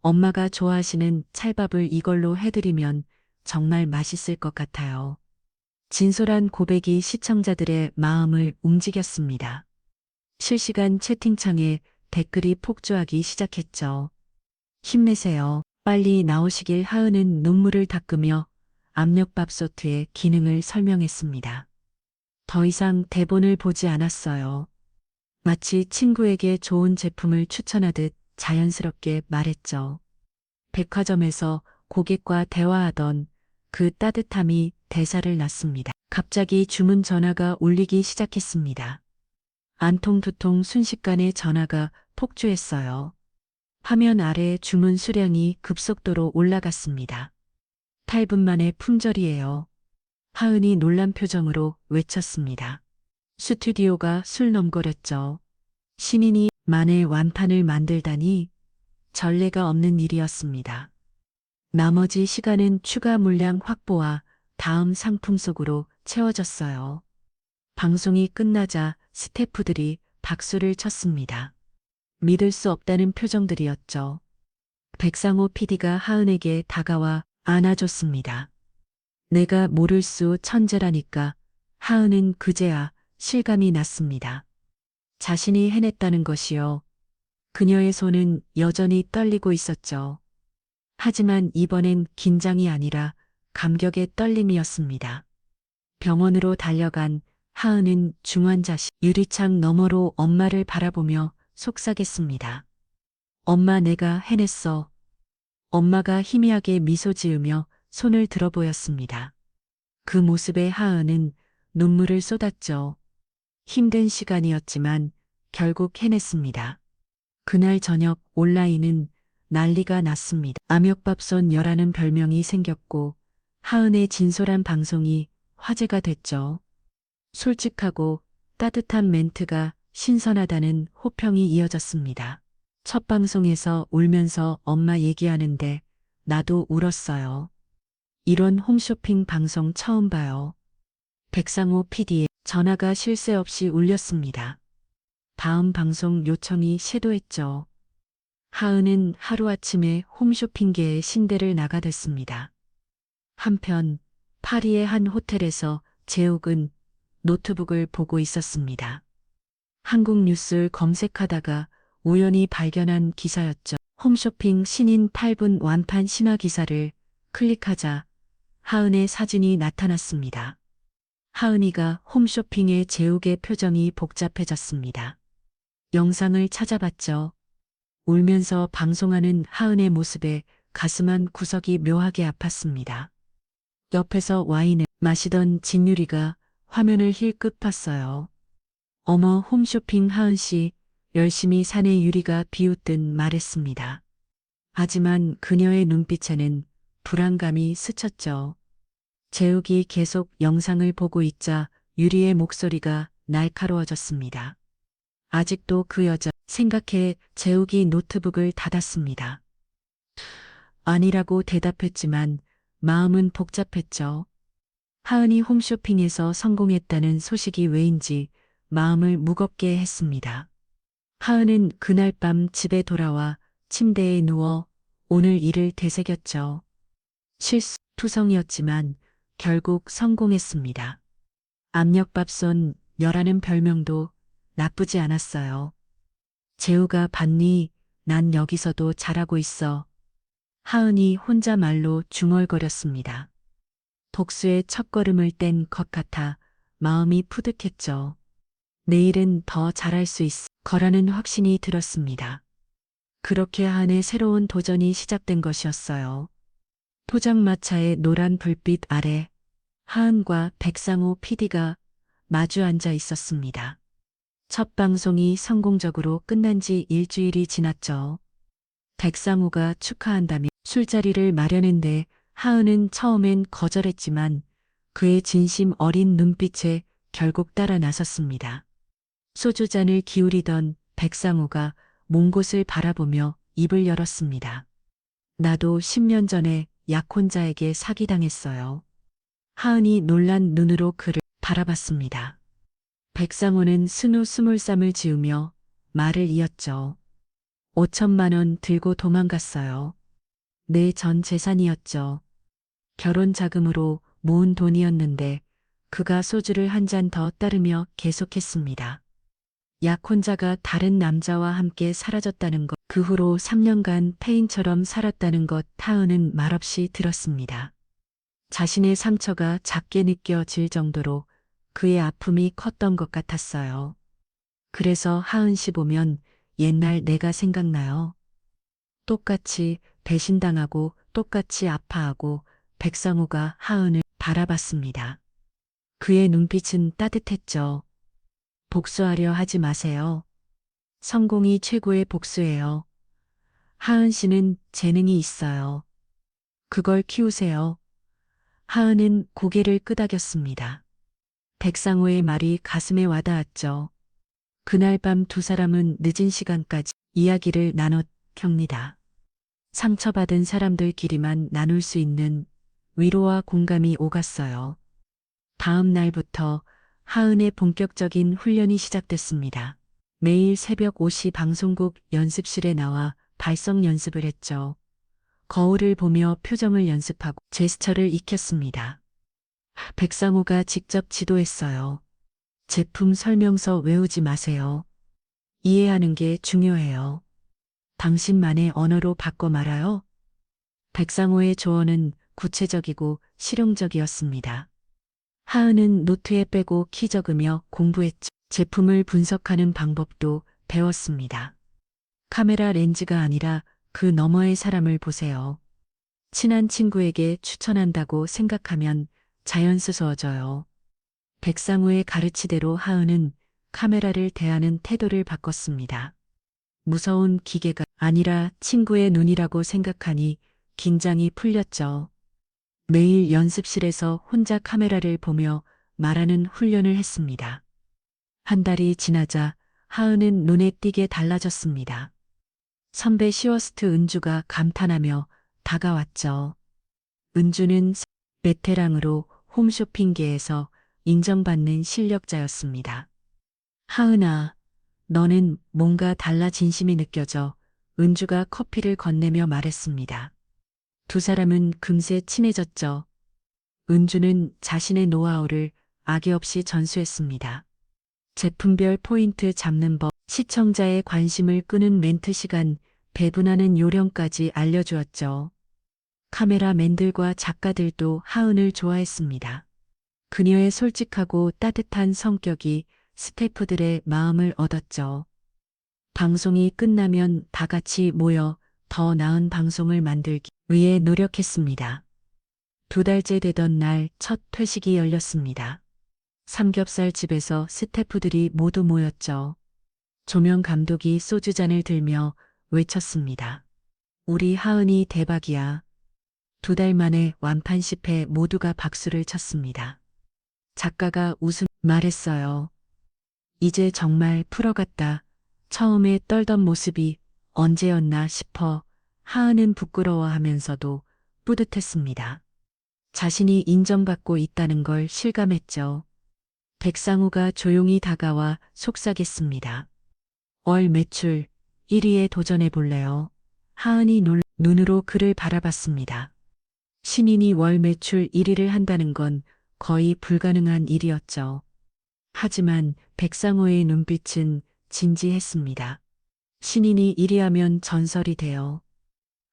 엄마가 좋아하시는 찰밥을 이걸로 해드리면 정말 맛있을 것 같아요. 진솔한 고백이 시청자들의 마음을 움직였습니다. 실시간 채팅창에 댓글이 폭주하기 시작했죠. 힘내세요. 빨리 나오시길. 하은은 눈물을 닦으며 압력밥솥의 기능을 설명했습니다. 더 이상 대본을 보지 않았어요. 마치 친구에게 좋은 제품을 추천하듯 자연스럽게 말했죠. 백화점에서 고객과 대화하던 그 따뜻함이 대사를 낳습니다. 갑자기 주문 전화가 울리기 시작했습니다. 한 통 두 통 순식간에 전화가 폭주했어요. 화면 아래 주문 수량이 급속도로 올라갔습니다. 8분 만에 품절이에요. 하은이 놀란 표정으로 외쳤습니다. 스튜디오가 술넘거렸죠. 신인이 만에 완판을 만들다니 전례가 없는 일이었습니다. 나머지 시간은 추가 물량 확보와 다음 상품 속으로 채워졌어요. 방송이 끝나자 스태프들이 박수를 쳤습니다. 믿을 수 없다는 표정들이었죠. 백상호 PD가 하은에게 다가와 안아줬습니다. 내가 모를 수 천재라니까. 하은은 그제야 실감이 났습니다. 자신이 해냈다는 것이요. 그녀의 손은 여전히 떨리고 있었죠. 하지만 이번엔 긴장이 아니라 감격의 떨림이었습니다. 병원으로 달려간 하은은 중환자실 유리창 너머로 엄마를 바라보며 속삭였습니다. 엄마, 내가 해냈어. 엄마가 희미하게 미소 지으며 손을 들어 보였습니다. 그 모습에 하은은 눈물을 쏟았죠. 힘든 시간이었지만 결국 해냈습니다. 그날 저녁 온라인은 난리가 났습니다. 압력밥솥녀라는 별명이 생겼고 하은의 진솔한 방송이 화제가 됐죠. 솔직하고 따뜻한 멘트가 신선하다는 호평이 이어졌습니다. 첫 방송에서 울면서 엄마 얘기하는데 나도 울었어요. 이런 홈쇼핑 방송 처음 봐요. 백상호 PD의 전화가 쉴 새 없이 울렸습니다. 다음 방송 요청이 쇄도했죠. 하은은 하루아침에 홈쇼핑계의 신대를 나가됐습니다. 한편 파리의 한 호텔에서 재욱은 노트북을 보고 있었습니다. 한국 뉴스를 검색하다가 우연히 발견한 기사였죠. 홈쇼핑 신인 8분 완판 신화 기사를 클릭하자 하은의 사진이 나타났습니다. 하은이가 홈쇼핑에 재욱의 표정이 복잡해졌습니다. 영상을 찾아봤죠. 울면서 방송하는 하은의 모습에 가슴 한 구석이 묘하게 아팠습니다. 옆에서 와인을 마시던 진유리가 화면을 힐끗 봤어요. 어머 홈쇼핑 하은 씨, 열심히 사내 유리가 비웃듯 말했습니다. 하지만 그녀의 눈빛에는 불안감이 스쳤죠. 재욱이 계속 영상을 보고 있자 유리의 목소리가 날카로워졌습니다. 아직도 그 여자 생각해 재욱이 노트북을 닫았습니다. 아니라고 대답했지만 마음은 복잡했죠. 하은이 홈쇼핑에서 성공했다는 소식이 왜인지 마음을 무겁게 했습니다. 하은은 그날 밤 집에 돌아와 침대에 누워 오늘 일을 되새겼죠. 실수투성이었지만 결국 성공했습니다. 압력밥솥 녀라는 별명도 나쁘지 않았어요. 재우가 봤니? 난 여기서도 잘하고 있어. 하은이 혼자 말로 중얼거렸습니다. 복수의 첫걸음을 뗀 것 같아 마음이 푸득했죠. 내일은 더 잘할 수 있을 거라는 확신이 들었습니다. 그렇게 하은의 새로운 도전이 시작된 것이었어요. 포장마차의 노란 불빛 아래 하은과 백상호 PD가 마주 앉아 있었습니다. 첫 방송이 성공적으로 끝난 지 일주일이 지났죠. 백상호가 축하한다며 술자리를 마련했는데 하은은 처음엔 거절했지만 그의 진심 어린 눈빛에 결국 따라 나섰습니다. 소주잔을 기울이던 백상호가 먼 곳을 바라보며 입을 열었습니다. 나도 10년 전에 약혼자에게 사기당했어요. 하은이 놀란 눈으로 그를 바라봤습니다. 백상호는 스누 스물쌈을 지으며 말을 이었죠. 5천만 원 들고 도망갔어요. 내 전 재산이었죠. 결혼 자금으로 모은 돈이었는데 그가 소주를 한 잔 더 따르며 계속했습니다. 약혼자가 다른 남자와 함께 사라졌다는 것, 그 후로 3년간 폐인처럼 살았다는 것 하은은 말없이 들었습니다. 자신의 상처가 작게 느껴질 정도로 그의 아픔이 컸던 것 같았어요. 그래서 하은 씨 보면 옛날 내가 생각나요. 똑같이 배신당하고 똑같이 아파하고 백상호가 하은을 바라봤습니다. 그의 눈빛은 따뜻했죠. 복수하려 하지 마세요. 성공이 최고의 복수예요. 하은 씨는 재능이 있어요. 그걸 키우세요. 하은은 고개를 끄덕였습니다. 백상호의 말이 가슴에 와닿았죠. 그날 밤 두 사람은 늦은 시간까지 이야기를 나눴습니다. 상처받은 사람들끼리만 나눌 수 있는 위로와 공감이 오갔어요. 다음 날부터 하은의 본격적인 훈련이 시작됐습니다. 매일 새벽 5시 방송국 연습실에 나와 발성 연습을 했죠. 거울을 보며 표정을 연습하고 제스처를 익혔습니다. 백상호가 직접 지도했어요. 제품 설명서 외우지 마세요. 이해하는 게 중요해요. 당신만의 언어로 바꿔 말아요. 백상호의 조언은 구체적이고 실용적이었습니다. 하은은 노트에 빼고 키 적으며 공부했죠. 제품을 분석하는 방법도 배웠습니다. 카메라 렌즈가 아니라 그 너머의 사람을 보세요. 친한 친구에게 추천한다고 생각하면 자연스러워져요. 백상우의 가르치대로 하은은 카메라를 대하는 태도를 바꿨습니다. 무서운 기계가 아니라 친구의 눈이라고 생각하니 긴장이 풀렸죠. 매일 연습실에서 혼자 카메라를 보며 말하는 훈련을 했습니다. 한 달이 지나자 하은은 눈에 띄게 달라졌습니다. 선배 시어스트 은주가 감탄하며 다가왔죠. 은주는 베테랑으로 홈쇼핑계에서 인정받는 실력자였습니다. 하은아, 너는 뭔가 달라 진심이 느껴져. 은주가 커피를 건네며 말했습니다. 두 사람은 금세 친해졌죠. 은주는 자신의 노하우를 악의 없이 전수했습니다. 제품별 포인트 잡는 법, 시청자의 관심을 끄는 멘트 시간, 배분하는 요령까지 알려주었죠. 카메라맨들과 작가들도 하은을 좋아했습니다. 그녀의 솔직하고 따뜻한 성격이 스태프들의 마음을 얻었죠. 방송이 끝나면 다 같이 모여 더 나은 방송을 만들기 위해 노력했습니다. 2달째 되던 날 첫 회식이 열렸습니다. 삼겹살 집에서 스태프들이 모두 모였죠. 조명 감독이 소주잔을 들며 외쳤습니다. 우리 하은이 대박이야. 2달 만에 완판 10회 모두가 박수를 쳤습니다. 작가가 웃음 말했어요. 이제 정말 프로 같다. 처음에 떨던 모습이 언제였나 싶어 하은은 부끄러워하면서도 뿌듯했습니다. 자신이 인정받고 있다는 걸 실감했죠. 백상우가 조용히 다가와 속삭였습니다. 월 매출 1위에 도전해 볼래요? 하은이 눈으로 그를 바라봤습니다. 신인이 월 매출 1위를 한다는 건 거의 불가능한 일이었죠. 하지만 백상호의 눈빛은 진지했습니다. 신인이 1위 하면 전설이 돼요.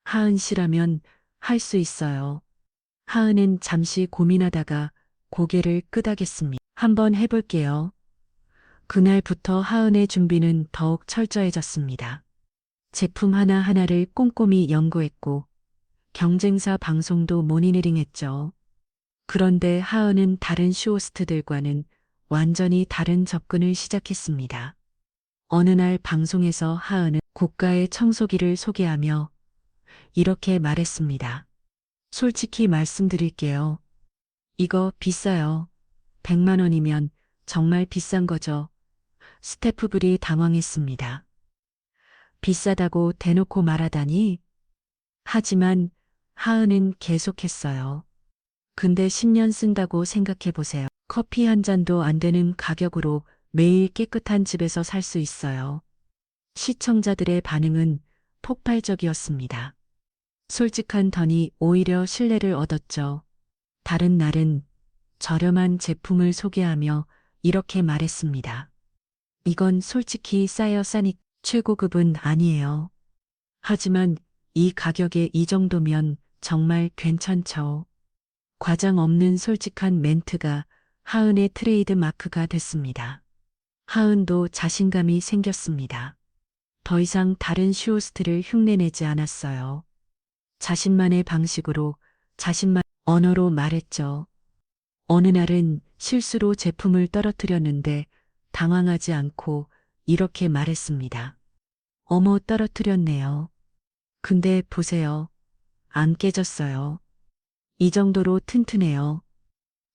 하은 씨라면 할 수 있어요. 하은은 잠시 고민하다가 고개를 끄덕였습니다. 한번 해볼게요. 그날부터 하은의 준비는 더욱 철저해졌습니다. 제품 하나하나를 꼼꼼히 연구했고 경쟁사 방송도 모니터링했죠. 그런데 하은은 다른 쇼호스트들과는 완전히 다른 접근을 시작했습니다. 어느 날 방송에서 하은은 고가의 청소기를 소개하며 이렇게 말했습니다. 솔직히 말씀드릴게요. 이거 비싸요. 100만 원이면 정말 비싼 거죠. 스태프들이 당황했습니다. 비싸다고 대놓고 말하다니? 하지만 하은은 계속했어요. 근데 10년 쓴다고 생각해 보세요. 커피 한 잔도 안 되는 가격으로 매일 깨끗한 집에서 살 수 있어요. 시청자들의 반응은 폭발적이었습니다. 솔직한 던이 오히려 신뢰를 얻었죠. 다른 날은 저렴한 제품을 소개하며 이렇게 말했습니다. 이건 솔직히 싸니 최고급은 아니에요. 하지만 이 가격에 이 정도면 정말 괜찮죠. 과장 없는 솔직한 멘트가 하은의 트레이드 마크가 됐습니다. 하은도 자신감이 생겼습니다. 더 이상 다른 쇼호스트를 흉내내지 않았어요. 자신만의 방식으로 자신만 언어로 말했죠. 어느 날은 실수로 제품을 떨어뜨렸는데 당황하지 않고 이렇게 말했습니다. 어머 떨어뜨렸네요. 근데 보세요. 안 깨졌어요. 이 정도로 튼튼해요.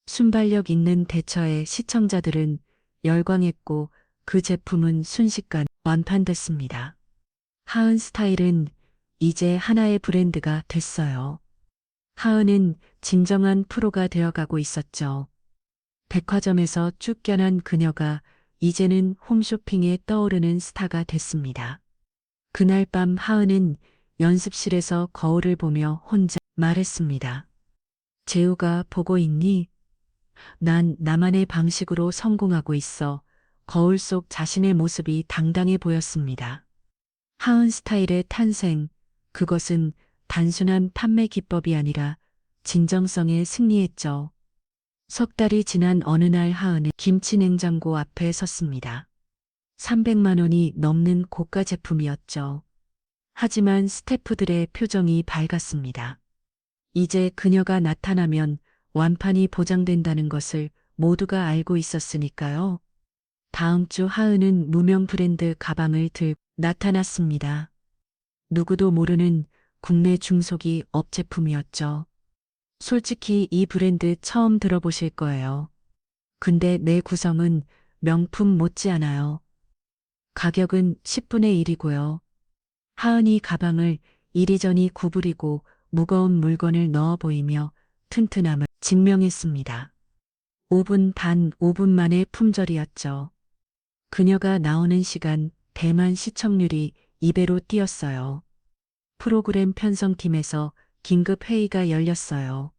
순발력 있는 대처에 시청자들은 열광했고 그 제품은 순식간 완판됐습니다. 하은 스타일은 이제 하나의 브랜드가 됐어요. 하은은 진정한 프로가 되어가고 있었죠. 백화점에서 쫓겨난 그녀가 이제는 홈쇼핑에 떠오르는 스타가 됐습니다. 그날 밤 하은은 연습실에서 거울을 보며 혼자 말했습니다. 재우가 보고 있니? 난 나만의 방식으로 성공하고 있어. 거울 속 자신의 모습이 당당해 보였습니다. 하은 스타일의 탄생, 그것은 단순한 판매 기법이 아니라 진정성에 승리했죠. 석 달이 지난 어느 날 하은은 김치 냉장고 앞에 섰습니다. 300만 원이 넘는 고가 제품이었죠. 하지만 스태프들의 표정이 밝았습니다. 이제 그녀가 나타나면 완판이 보장된다는 것을 모두가 알고 있었으니까요. 다음 주 하은은 무명 브랜드 가방을 들고 나타났습니다. 누구도 모르는 국내 중소기 업 제품이었죠. 솔직히 이 브랜드 처음 들어보실 거예요. 근데 내 구성은 명품 못지않아요. 가격은 10분의 1이고요. 하은이 가방을 이리저리 구부리고 무거운 물건을 넣어 보이며 튼튼함을 증명했습니다. 5분 만의 품절이었죠. 그녀가 나오는 시간 대만 시청률이 2배로 뛰었어요. 프로그램 편성팀에서 긴급 회의가 열렸어요.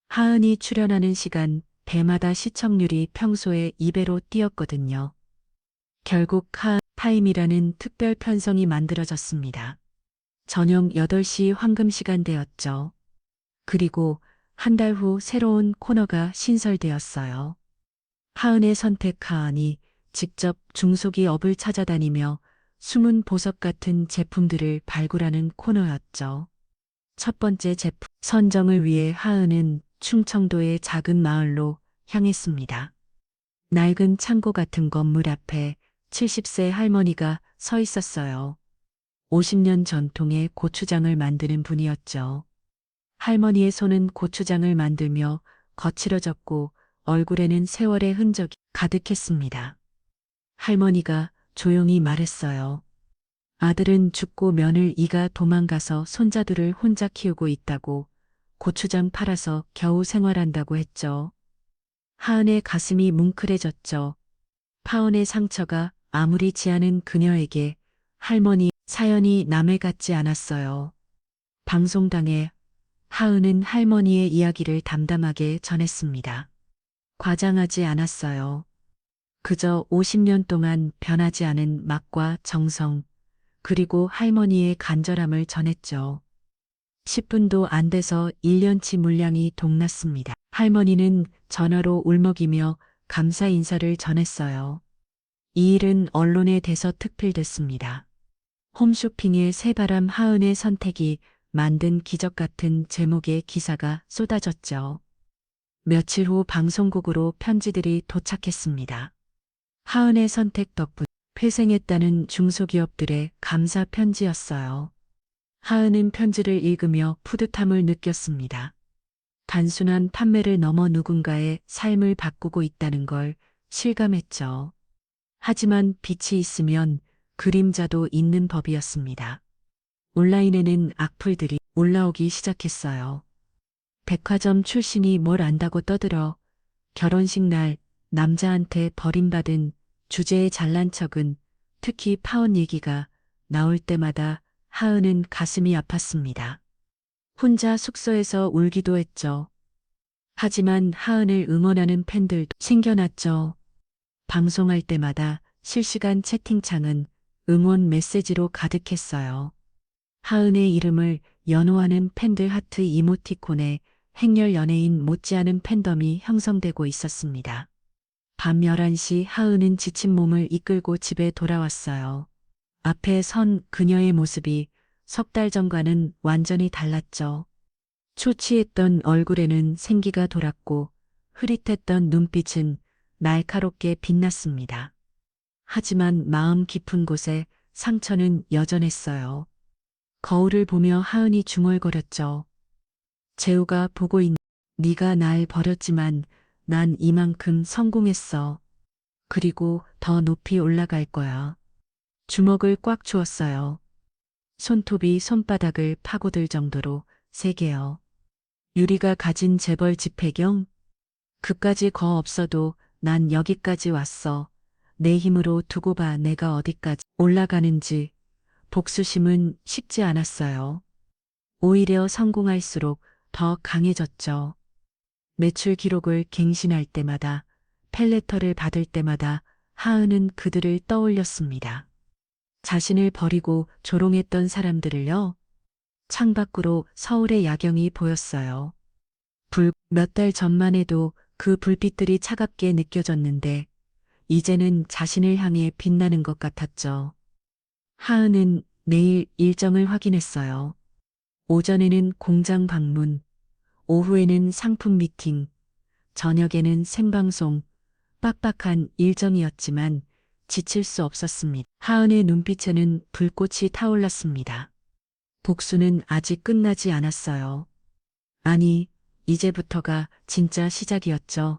하은이 출연하는 시간 대마다 시청률이 평소에 2배로 뛰었거든요. 결국 하은 타임이라는 특별 편성이 만들어졌습니다. 저녁 8시 황금 시간대였죠. 그리고 한 달 후 새로운 코너가 신설되었어요. 하은의 선택. 하은이 직접 중소기업을 찾아다니며 숨은 보석 같은 제품들을 발굴하는 코너였죠. 첫 번째 제품 선정을 위해 하은은 충청도의 작은 마을로 향했습니다. 낡은 창고 같은 건물 앞에 70세 할머니가 서 있었어요. 50년 전통의 고추장을 만드는 분이었죠. 할머니의 손은 고추장을 만들며 거칠어졌고 얼굴에는 세월의 흔적이 가득했습니다. 할머니가 조용히 말했어요. 아들은 죽고 며느리가 도망가서 손자들을 혼자 키우고 있다고, 고추장 팔아서 겨우 생활한다고 했죠. 하은의 가슴이 뭉클해졌죠. 파혼의 상처가 아무리지 않은 그녀에게 할머니 사연이 남의 같지 않았어요. 방송당에 하은은 할머니의 이야기를 담담하게 전했습니다. 과장하지 않았어요. 그저 50년 동안 변하지 않은 맛과 정성, 그리고 할머니의 간절함을 전했죠. 10분도 안 돼서 1년치 물량이 동났습니다. 할머니는 전화로 울먹이며 감사 인사를 전했어요. 이 일은 언론에 대서특필됐습니다. 홈쇼핑의 새바람. 하은의 선택이 만든 기적 같은 제목의 기사가 쏟아졌죠. 며칠 후 방송국으로 편지들이 도착했습니다. 하은의 선택 덕분 회생했다는 중소기업들의 감사 편지였어요. 하은은 편지를 읽으며 뿌듯함을 느꼈습니다. 단순한 판매를 넘어 누군가의 삶을 바꾸고 있다는 걸 실감했죠. 하지만 빛이 있으면 그림자도 있는 법이었습니다. 온라인에는 악플들이 올라오기 시작했어요. 백화점 출신이 뭘 안다고 떠들어, 결혼식 날 남자한테 버림받은 주제에 잘난 척은, 특히 파혼 얘기가 나올 때마다 하은은 가슴이 아팠습니다. 혼자 숙소에서 울기도 했죠. 하지만 하은을 응원하는 팬들도 생겨났죠. 방송할 때마다 실시간 채팅창은 응원 메시지로 가득했어요. 하은의 이름을 연호하는 팬들 하트 이모티콘에 행렬 연예인 못지않은 팬덤이 형성되고 있었습니다. 밤 11시 하은은 지친 몸을 이끌고 집에 돌아왔어요. 앞에 선 그녀의 모습이 석 달 전과는 완전히 달랐죠. 초췌했던 얼굴에는 생기가 돌았고 흐릿했던 눈빛은 날카롭게 빛났습니다. 하지만 마음 깊은 곳에 상처는 여전했어요. 거울을 보며 하은이 중얼거렸죠. 재우가 보고 있는 네가 날 버렸지만 난 이만큼 성공했어. 그리고 더 높이 올라갈 거야. 주먹을 꽉 쥐었어요. 손톱이 손바닥을 파고들 정도로 세게요. 유리가 가진 재벌 집회경? 그까지 거 없어도 난 여기까지 왔어. 내 힘으로 두고 봐 내가 어디까지 올라가는지. 복수심은 식지 않았어요. 오히려 성공할수록 더 강해졌죠. 매출 기록을 갱신할 때마다, 펠레터를 받을 때마다 하은은 그들을 떠올렸습니다. 자신을 버리고 조롱했던 사람들을요. 창밖으로 서울의 야경이 보였어요. 몇 달 전만 해도 그 불빛들이 차갑게 느껴졌는데 이제는 자신을 향해 빛나는 것 같았죠. 하은은 내일 일정을 확인했어요. 오전에는 공장 방문, 오후에는 상품 미팅, 저녁에는 생방송, 빡빡한 일정이었지만 지칠 수 없었습니다. 하은의 눈빛에는 불꽃이 타올랐습니다. 복수는 아직 끝나지 않았어요. 아니, 이제부터가 진짜 시작이었죠.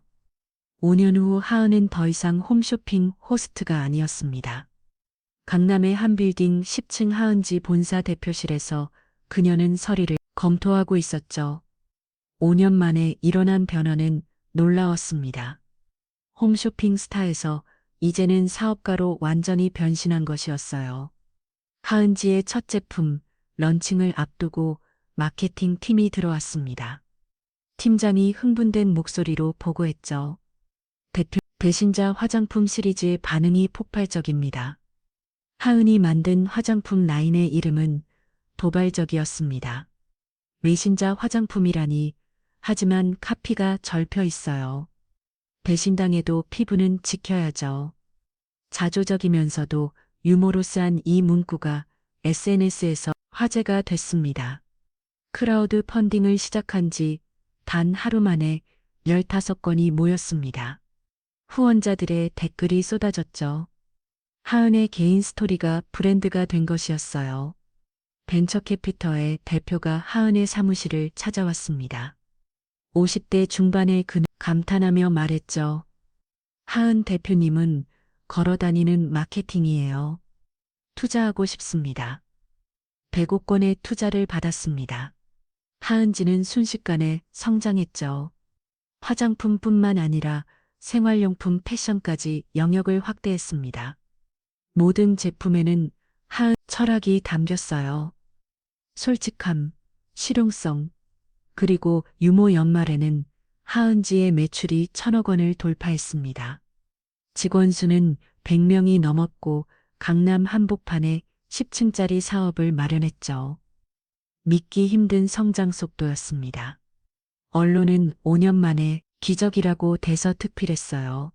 5년 후 하은은 더 이상 홈쇼핑 호스트가 아니었습니다. 강남의 한 빌딩 10층 하은지 본사 대표실에서 그녀는 서리를 검토하고 있었죠. 5년 만에 일어난 변화는 놀라웠습니다. 홈쇼핑 스타에서 이제는 사업가로 완전히 변신한 것이었어요. 하은지의 첫 제품 런칭을 앞두고 마케팅 팀이 들어왔습니다. 팀장이 흥분된 목소리로 보고했죠. 배신자 화장품 시리즈의 반응이 폭발적입니다. 하은이 만든 화장품 라인의 이름은 도발적이었습니다. 외신자 화장품이라니 하지만 카피가 절표 있어요. 배신당해도 피부는 지켜야죠. 자조적이면서도 유머러스한 이 문구가 SNS에서 화제가 됐습니다. 크라우드 펀딩을 시작한 지 단 하루 만에 15건이 모였습니다. 후원자들의 댓글이 쏟아졌죠. 하은의 개인 스토리가 브랜드가 된 것이었어요. 벤처캐피터의 대표가 하은의 사무실을 찾아왔습니다. 50대 중반의 그는 감탄하며 말했죠. 하은 대표님은 걸어다니는 마케팅이에요. 투자하고 싶습니다. 100억 건의 투자를 받았습니다. 하은지는 순식간에 성장했죠. 화장품뿐만 아니라 생활용품 패션까지 영역을 확대했습니다. 모든 제품에는 하은 철학이 담겼어요. 솔직함, 실용성, 그리고 유머 연말에는 하은지의 매출이 1,000억 원을 돌파했습니다. 직원 수는 100명이 넘었고 강남 한복판에 10층짜리 사업을 마련했죠. 믿기 힘든 성장 속도였습니다. 언론은 5년 만에 기적이라고 대서특필했어요.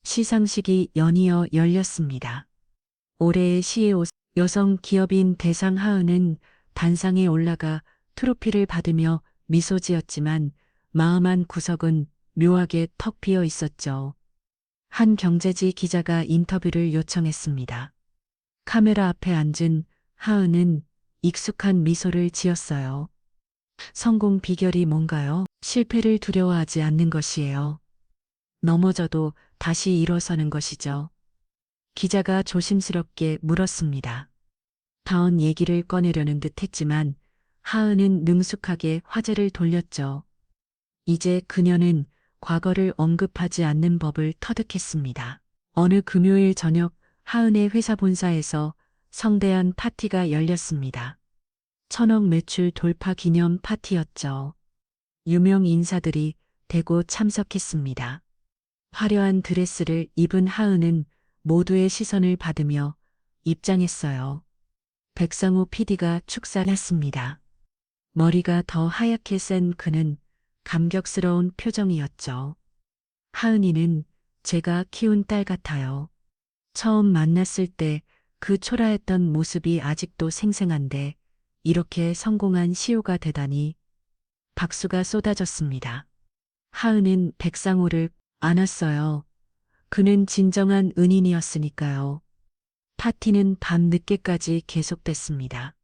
시상식이 연이어 열렸습니다. 올해의 CEO 여성 기업인 대상 하은은 단상에 올라가 트로피를 받으며 미소 지었지만 마음 한 구석은 묘하게 턱 비어 있었죠. 한 경제지 기자가 인터뷰를 요청했습니다. 카메라 앞에 앉은 하은은 익숙한 미소를 지었어요. 성공 비결이 뭔가요? 실패를 두려워하지 않는 것이에요. 넘어져도 다시 일어서는 것이죠. 기자가 조심스럽게 물었습니다. 다운 얘기를 꺼내려는 듯 했지만 하은은 능숙하게 화제를 돌렸죠. 이제 그녀는 과거를 언급하지 않는 법을 터득했습니다. 어느 금요일 저녁 하은의 회사 본사에서 성대한 파티가 열렸습니다. 1,000억 매출 돌파 기념 파티였죠. 유명 인사들이 대거 참석했습니다. 화려한 드레스를 입은 하은은 모두의 시선을 받으며 입장했어요. 백상호 PD가 축사했습니다. 머리가 더 하얗게 센 그는 감격스러운 표정이었죠. 하은이는 제가 키운 딸 같아요. 처음 만났을 때 그 초라했던 모습이 아직도 생생한데 이렇게 성공한 CEO가 되다니. 박수가 쏟아졌습니다. 하은은 백상호를 안았어요. 그는 진정한 은인이었으니까요. 파티는 밤 늦게까지 계속됐습니다.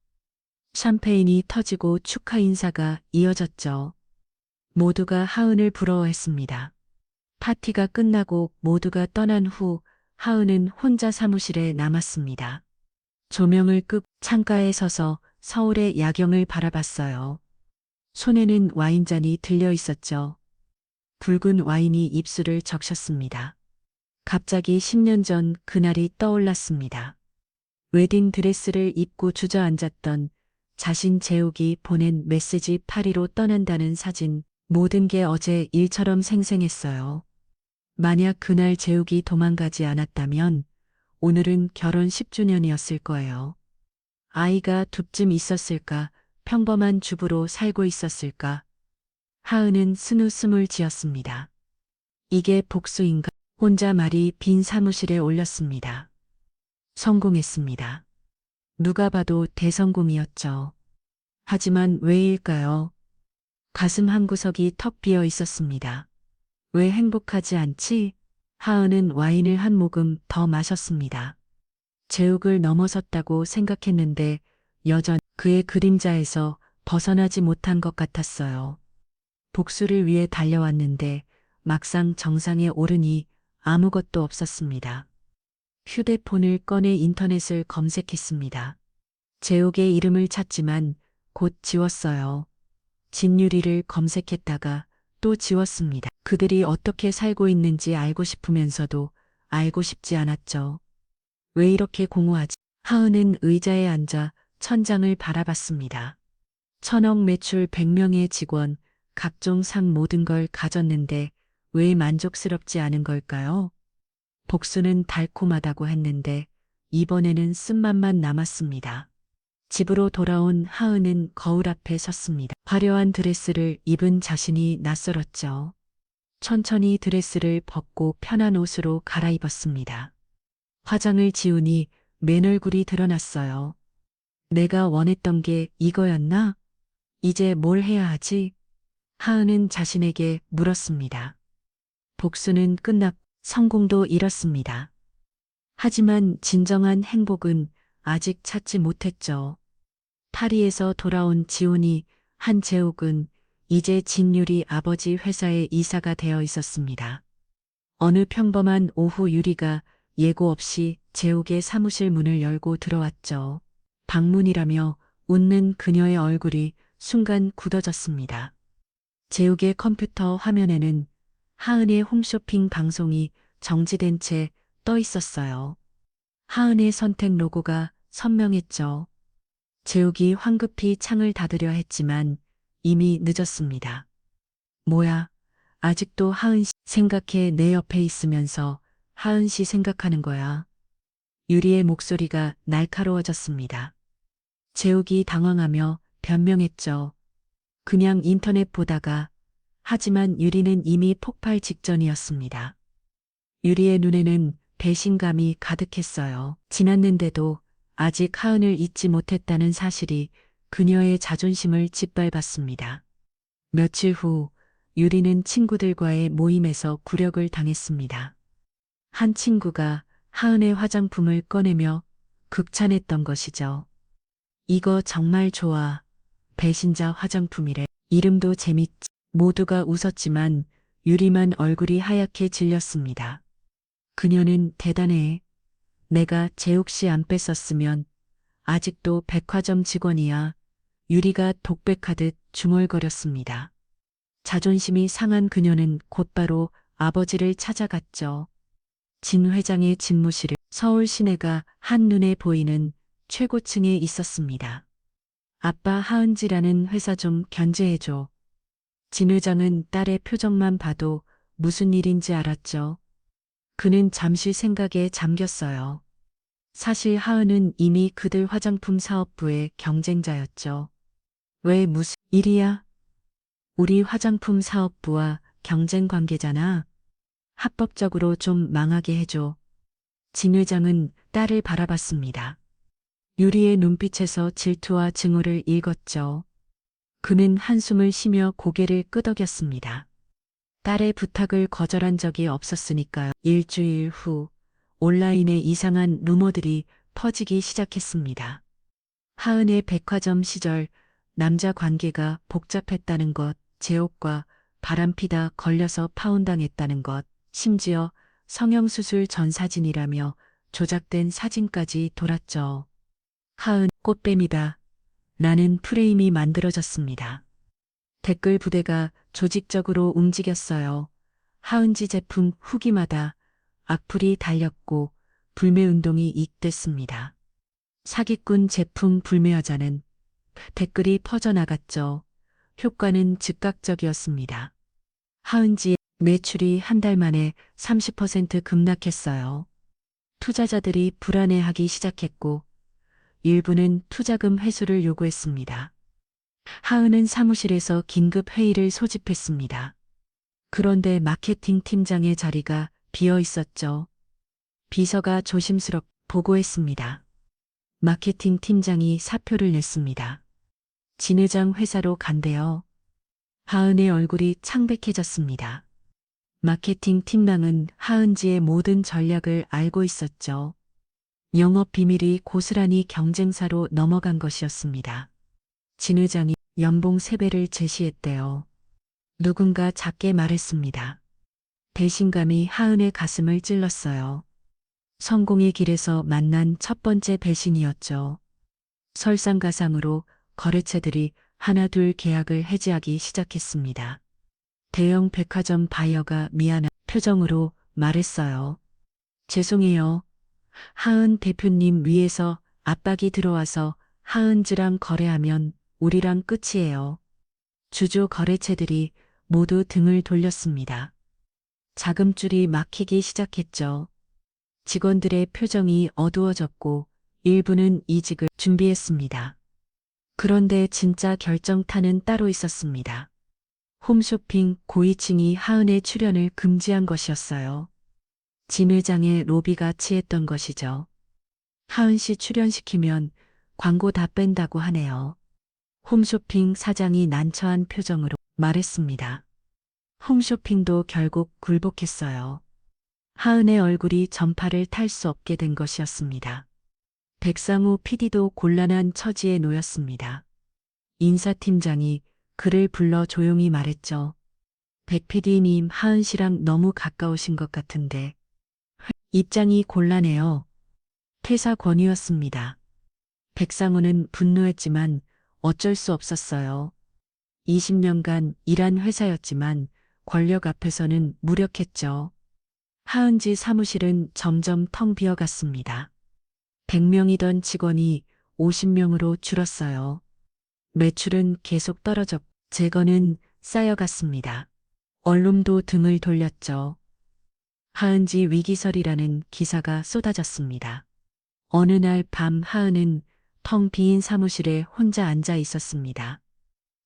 샴페인이 터지고 축하 인사가 이어졌죠. 모두가 하은을 부러워했습니다. 파티가 끝나고 모두가 떠난 후 하은은 혼자 사무실에 남았습니다. 조명을 끄고 창가에 서서 서울의 야경을 바라봤어요. 손에는 와인잔이 들려 있었죠. 붉은 와인이 입술을 적셨습니다. 갑자기 10년 전 그날이 떠올랐습니다. 웨딩 드레스를 입고 주저앉았던 자신 재욱이 보낸 메시지 파리로 떠난다는 사진, 모든 게 어제 일처럼 생생했어요. 만약 그날 재욱이 도망가지 않았다면 오늘은 결혼 10주년이었을 거예요. 아이가 둘쯤 있었을까, 평범한 주부로 살고 있었을까. 하은은 스누스물 지었습니다. 이게 복수인가? 혼자 말이 빈 사무실에 올렸습니다. 성공했습니다. 누가 봐도 대성공이었죠. 하지만 왜일까요? 가슴 한구석이 턱 비어 있었습니다. 왜 행복하지 않지? 하은은 와인을 한 모금 더 마셨습니다. 제욱을 넘어섰다고 생각했는데 여전 그의 그림자에서 벗어나지 못한 것 같았어요. 복수를 위해 달려왔는데 막상 정상에 오르니 아무것도 없었습니다. 휴대폰을 꺼내 인터넷을 검색했습니다. 제옥의 이름을 찾지만 곧 지웠어요. 진유리를 검색했다가 또 지웠습니다. 그들이 어떻게 살고 있는지 알고 싶으면서도 알고 싶지 않았죠. 왜 이렇게 공허하지? 하은은 의자에 앉아 천장을 바라봤습니다. 1,000억 매출 100명의 직원, 각종 상 모든 걸 가졌는데 왜 만족스럽지 않은 걸까요? 복수는 달콤하다고 했는데 이번에는 쓴맛만 남았습니다. 집으로 돌아온 하은은 거울 앞에 섰습니다. 화려한 드레스를 입은 자신이 낯설었죠. 천천히 드레스를 벗고 편한 옷으로 갈아입었습니다. 화장을 지우니 맨 얼굴이 드러났어요. 내가 원했던 게 이거였나? 이제 뭘 해야 하지? 하은은 자신에게 물었습니다. 복수는 끝났고 성공도 이뤘습니다. 하지만 진정한 행복은 아직 찾지 못했죠. 파리에서 돌아온 지훈이 한재욱은 이제 진유리 아버지 회사에 이사가 되어 있었습니다. 어느 평범한 오후 유리가 예고 없이 재욱의 사무실 문을 열고 들어왔죠. 방문이라며 웃는 그녀의 얼굴이 순간 굳어졌습니다. 재욱의 컴퓨터 화면에는 하은의 홈쇼핑 방송이 정지된 채 떠 있었어요. 하은의 선택 로고가 선명했죠. 재욱이 황급히 창을 닫으려 했지만 이미 늦었습니다. 뭐야, 아직도 하은 씨 생각해 내 옆에 있으면서 하은 씨 생각하는 거야. 유리의 목소리가 날카로워졌습니다. 재욱이 당황하며 변명했죠. 그냥 인터넷 보다가. 하지만 유리는 이미 폭발 직전이었습니다. 유리의 눈에는 배신감이 가득했어요. 지났는데도 아직 하은을 잊지 못했다는 사실이 그녀의 자존심을 짓밟았습니다. 며칠 후 유리는 친구들과의 모임에서 굴욕을 당했습니다. 한 친구가 하은의 화장품을 꺼내며 극찬했던 것이죠. 이거 정말 좋아. 배신자 화장품이래. 이름도 재밌지. 모두가 웃었지만 유리만 얼굴이 하얗게 질렸습니다. 그녀는 대단해. 내가 재욱 씨 안 뺐었으면 아직도 백화점 직원이야. 유리가 독백하듯 중얼거렸습니다. 자존심이 상한 그녀는 곧바로 아버지를 찾아갔죠. 진 회장의 집무실은 서울 시내가 한눈에 보이는 최고층에 있었습니다. 아빠 하은지라는 회사 좀 견제해줘. 진 회장은 딸의 표정만 봐도 무슨 일인지 알았죠. 그는 잠시 생각에 잠겼어요. 사실 하은은 이미 그들 화장품 사업부의 경쟁자였죠. 왜 무슨 일이야? 우리 화장품 사업부와 경쟁 관계잖아. 합법적으로 좀 망하게 해줘. 진 회장은 딸을 바라봤습니다. 유리의 눈빛에서 질투와 증오를 읽었죠. 그는 한숨을 쉬며 고개를 끄덕였습니다. 딸의 부탁을 거절한 적이 없었으니까요. 일주일 후 온라인에 이상한 루머들이 퍼지기 시작했습니다. 하은의 백화점 시절 남자 관계가 복잡했다는 것, 재옥과 바람피다 걸려서 파혼당했다는 것, 심지어 성형수술 전 사진이라며 조작된 사진까지 돌았죠. 하은 꽃뱀이다. 라는 프레임이 만들어졌습니다. 댓글 부대가 조직적으로 움직였어요. 하은지 제품 후기마다 악플이 달렸고 불매운동이 이익됐습니다. 사기꾼 제품 불매여자는 댓글이 퍼져나갔죠. 효과는 즉각적이었습니다. 하은지의 매출이 한 달 만에 30% 급락했어요. 투자자들이 불안해하기 시작했고 일부는 투자금 회수를 요구했습니다. 하은은 사무실에서 긴급 회의를 소집했습니다. 그런데 마케팅 팀장의 자리가 비어 있었죠. 비서가 조심스럽게 보고했습니다. 마케팅 팀장이 사표를 냈습니다. 진 회장 회사로 간대요. 하은의 얼굴이 창백해졌습니다. 마케팅 팀장은 하은지의 모든 전략을 알고 있었죠. 영업 비밀이 고스란히 경쟁사로 넘어간 것이었습니다. 진 회장이 연봉 3배를 제시했대요. 누군가 작게 말했습니다. 배신감이 하은의 가슴을 찔렀어요. 성공의 길에서 만난 첫 번째 배신이었죠. 설상가상으로 거래처들이 하나둘 계약을 해지하기 시작했습니다. 대형 백화점 바이어가 미안한 표정으로 말했어요. 죄송해요. 하은 대표님 위에서 압박이 들어와서 하은지랑 거래하면 우리랑 끝이에요. 주주 거래체들이 모두 등을 돌렸습니다. 자금줄이 막히기 시작했죠. 직원들의 표정이 어두워졌고 일부는 이직을 준비했습니다. 그런데 진짜 결정타는 따로 있었습니다. 홈쇼핑 고위층이 하은의 출연을 금지한 것이었어요. 진 회장의 로비가 치했던 것이죠. 하은 씨 출연시키면 광고 다 뺀다고 하네요. 홈쇼핑 사장이 난처한 표정으로 말했습니다. 홈쇼핑도 결국 굴복했어요. 하은의 얼굴이 전파를 탈 수 없게 된 것이었습니다. 백상우 PD도 곤란한 처지에 놓였습니다. 인사팀장이 그를 불러 조용히 말했죠. 백 PD님 하은 씨랑 너무 가까우신 것 같은데. 입장이 곤란해요. 퇴사 권유였습니다. 백상우는 분노했지만 어쩔 수 없었어요. 20년간 일한 회사였지만 권력 앞에서는 무력했죠. 하은지 사무실은 점점 텅 비어갔습니다. 100명이던 직원이 50명으로 줄었어요. 매출은 계속 떨어졌고 재건은 쌓여갔습니다. 언론도 등을 돌렸죠. 하은지 위기설이라는 기사가 쏟아졌습니다. 어느 날 밤 하은은 텅 비인 사무실에 혼자 앉아 있었습니다.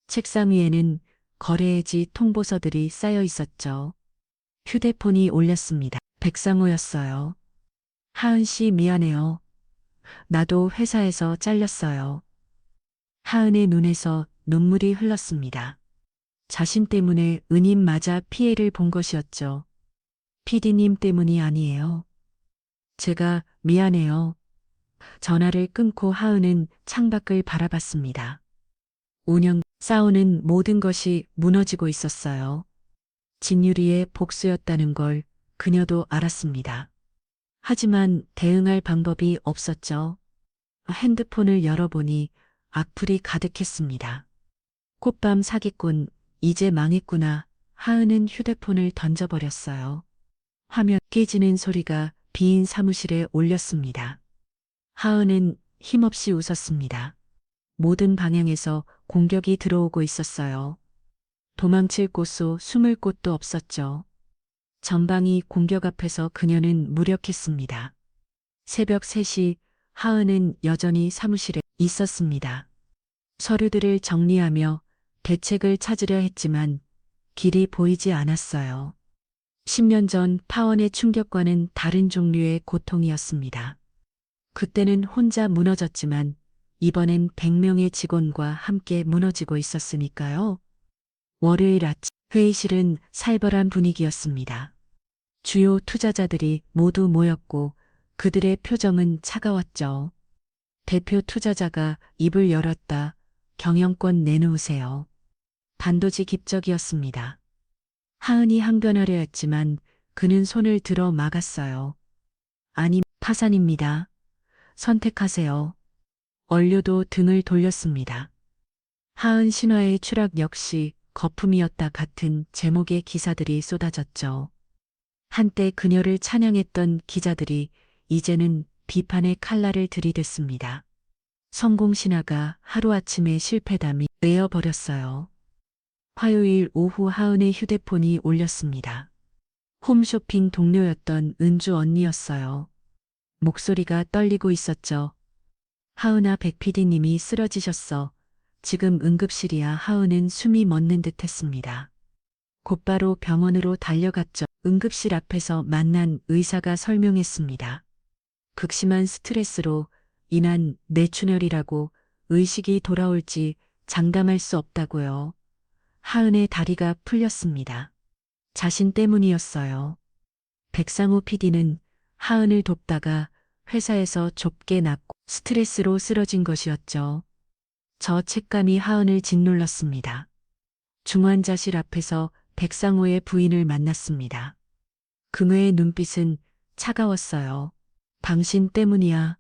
책상 위에는 거래해지 통보서들이 쌓여 있었죠. 휴대폰이 울렸습니다. 백상호였어요. 하은 씨 미안해요. 나도 회사에서 잘렸어요. 하은의 눈에서 눈물이 흘렀습니다. 자신 때문에 은임 맞아 피해를 본 것이었죠. 피디님 때문이 아니에요. 제가 미안해요. 전화를 끊고 하은은 창밖을 바라봤습니다. 5년 싸우는 모든 것이 무너지고 있었어요. 진유리의 복수였다는 걸 그녀도 알았습니다. 하지만 대응할 방법이 없었죠. 핸드폰을 열어보니 악플이 가득했습니다. 꽃밤 사기꾼, 이제 망했구나. 하은은 휴대폰을 던져버렸어요. 화면 깨지는 소리가 비인 사무실에 울렸습니다. 하은은 힘없이 웃었습니다. 모든 방향에서 공격이 들어오고 있었어요. 도망칠 곳도 숨을 곳도 없었죠. 전방위 공격 앞에서 그녀는 무력했습니다. 새벽 3시 하은은 여전히 사무실에 있었습니다. 서류들을 정리하며 대책을 찾으려 했지만 길이 보이지 않았어요. 10년 전 파원의 충격과는 다른 종류의 고통이었습니다. 그때는 혼자 무너졌지만 이번엔 100명의 직원과 함께 무너지고 있었으니까요. 월요일 아침 회의실은 살벌한 분위기였습니다. 주요 투자자들이 모두 모였고 그들의 표정은 차가웠죠. 대표 투자자가 입을 열었다. 경영권 내놓으세요. 단도직 입적이었습니다. 하은이 항변하려 했지만 그는 손을 들어 막았어요. 아니, 파산입니다. 선택하세요. 원료도 등을 돌렸습니다. 하은 신화의 추락 역시 거품이었다 같은 제목의 기사들이 쏟아졌죠. 한때 그녀를 찬양했던 기자들이 이제는 비판의 칼날을 들이댔습니다. 성공 신화가 하루아침에 실패담이 되어버렸어요. 화요일 오후 하은의 휴대폰이 울렸습니다. 홈쇼핑 동료였던 은주 언니였어요. 목소리가 떨리고 있었죠. 하은아 백 PD님이 쓰러지셨어. 지금 응급실이야. 하은은 숨이 멎는 듯 했습니다. 곧바로 병원으로 달려갔죠. 응급실 앞에서 만난 의사가 설명했습니다. 극심한 스트레스로 인한 뇌출혈이라고 의식이 돌아올지 장담할 수 없다고요. 하은의 다리가 풀렸습니다. 자신 때문이었어요. 백상우 PD는 하은을 돕다가 회사에서 좁게 났고 스트레스로 쓰러진 것이었죠. 저 책감이 하은을 짓눌렀습니다. 중환자실 앞에서 백상호의 부인을 만났습니다. 그녀의 눈빛은 차가웠어요. 당신 때문이야.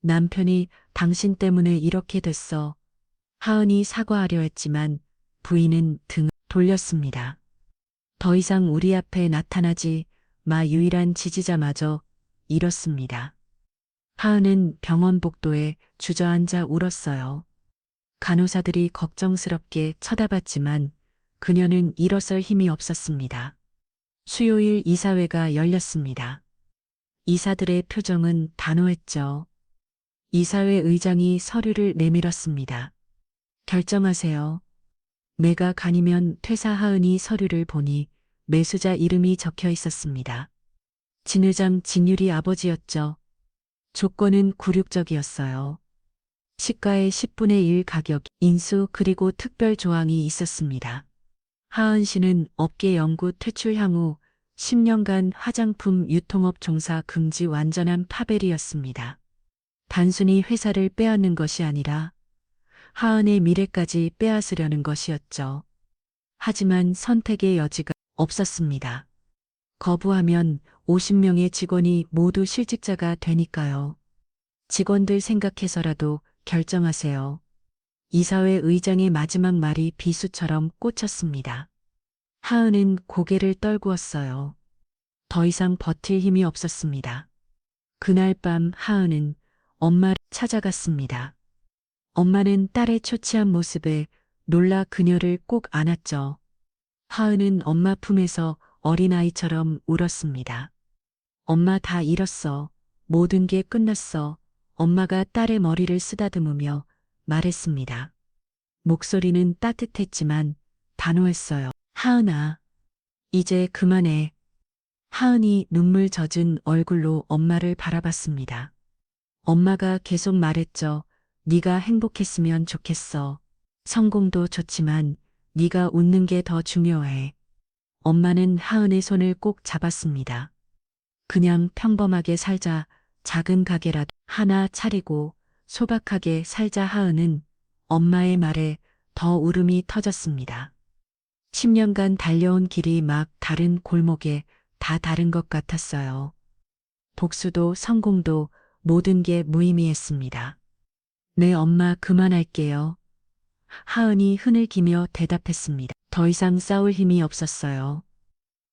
남편이 당신 때문에 이렇게 됐어. 하은이 사과하려 했지만 부인은 등을 돌렸습니다. 더 이상 우리 앞에 나타나지 마. 유일한 지지자마저 잃었습니다. 하은은 병원 복도에 주저앉아 울었어요. 간호사들이 걱정스럽게 쳐다봤지만 그녀는 일어설 힘이 없었습니다. 수요일 이사회가 열렸습니다. 이사들의 표정은 단호했죠. 이사회 의장이 서류를 내밀었습니다. 결정하세요. 매각 아니면 퇴사. 하은이 서류를 보니 매수자 이름이 적혀 있었습니다. 진 회장 진율이 아버지였죠. 조건은 굴욕적이었어요. 시가의 10분의 1 가격, 인수 그리고 특별 조항이 있었습니다. 하은 씨는 업계 영구 퇴출 향후 10년간 화장품 유통업 종사 금지 완전한 파벨이었습니다. 단순히 회사를 빼앗는 것이 아니라 하은의 미래까지 빼앗으려는 것이었죠. 하지만 선택의 여지가 없었습니다. 거부하면 50명의 직원이 모두 실직자가 되니까요. 직원들 생각해서라도 결정하세요. 이사회 의장의 마지막 말이 비수처럼 꽂혔습니다. 하은은 고개를 떨구었어요. 더 이상 버틸 힘이 없었습니다. 그날 밤 하은은 엄마를 찾아갔습니다. 엄마는 딸의 초췌한 모습에 놀라 그녀를 꼭 안았죠. 하은은 엄마 품에서 어린아이처럼 울었습니다. 엄마 다 잃었어. 모든 게 끝났어. 엄마가 딸의 머리를 쓰다듬으며 말했습니다. 목소리는 따뜻했지만 단호했어요. 하은아, 이제 그만해. 하은이 눈물 젖은 얼굴로 엄마를 바라봤습니다. 엄마가 계속 말했죠. 네가 행복했으면 좋겠어. 성공도 좋지만 네가 웃는 게 더 중요해. 엄마는 하은의 손을 꼭 잡았습니다. 그냥 평범하게 살자. 작은 가게라도 하나 차리고 소박하게 살자. 하은은 엄마의 말에 더 울음이 터졌습니다. 10년간 달려온 길이 막 다른 골목에 다 다른 것 같았어요. 복수도 성공도 모든 게 무의미했습니다. 네, 엄마 그만할게요. 하은이 흐느끼며 대답했습니다. 더 이상 싸울 힘이 없었어요.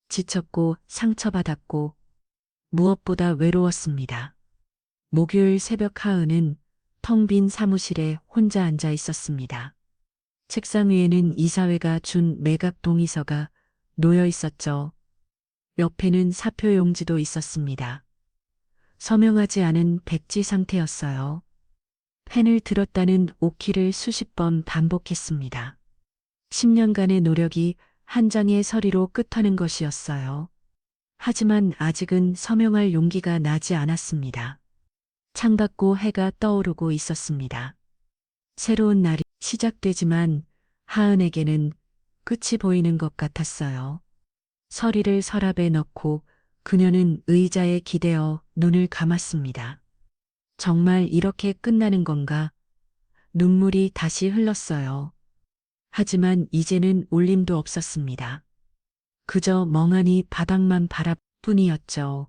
지쳤고 상처받았고 무엇보다 외로웠습니다. 목요일 새벽 하은은 텅 빈 사무실에 혼자 앉아 있었습니다. 책상 위에는 이사회가 준 매각 동의서가 놓여 있었죠. 옆에는 사표 용지도 있었습니다. 서명하지 않은 백지 상태였어요. 펜을 들었다는 오키를 수십 번 반복했습니다. 10년간의 노력이 한 장의 서리로 끝하는 것이었어요. 하지만 아직은 서명할 용기가 나지 않았습니다. 창밖고 해가 떠오르고 있었습니다. 새로운 날이 시작되지만 하은에게는 끝이 보이는 것 같았어요. 서리를 서랍에 넣고 그녀는 의자에 기대어 눈을 감았습니다. 정말 이렇게 끝나는 건가? 눈물이 다시 흘렀어요. 하지만 이제는 울림도 없었습니다. 그저 멍하니 바닥만 바라뿐이었죠.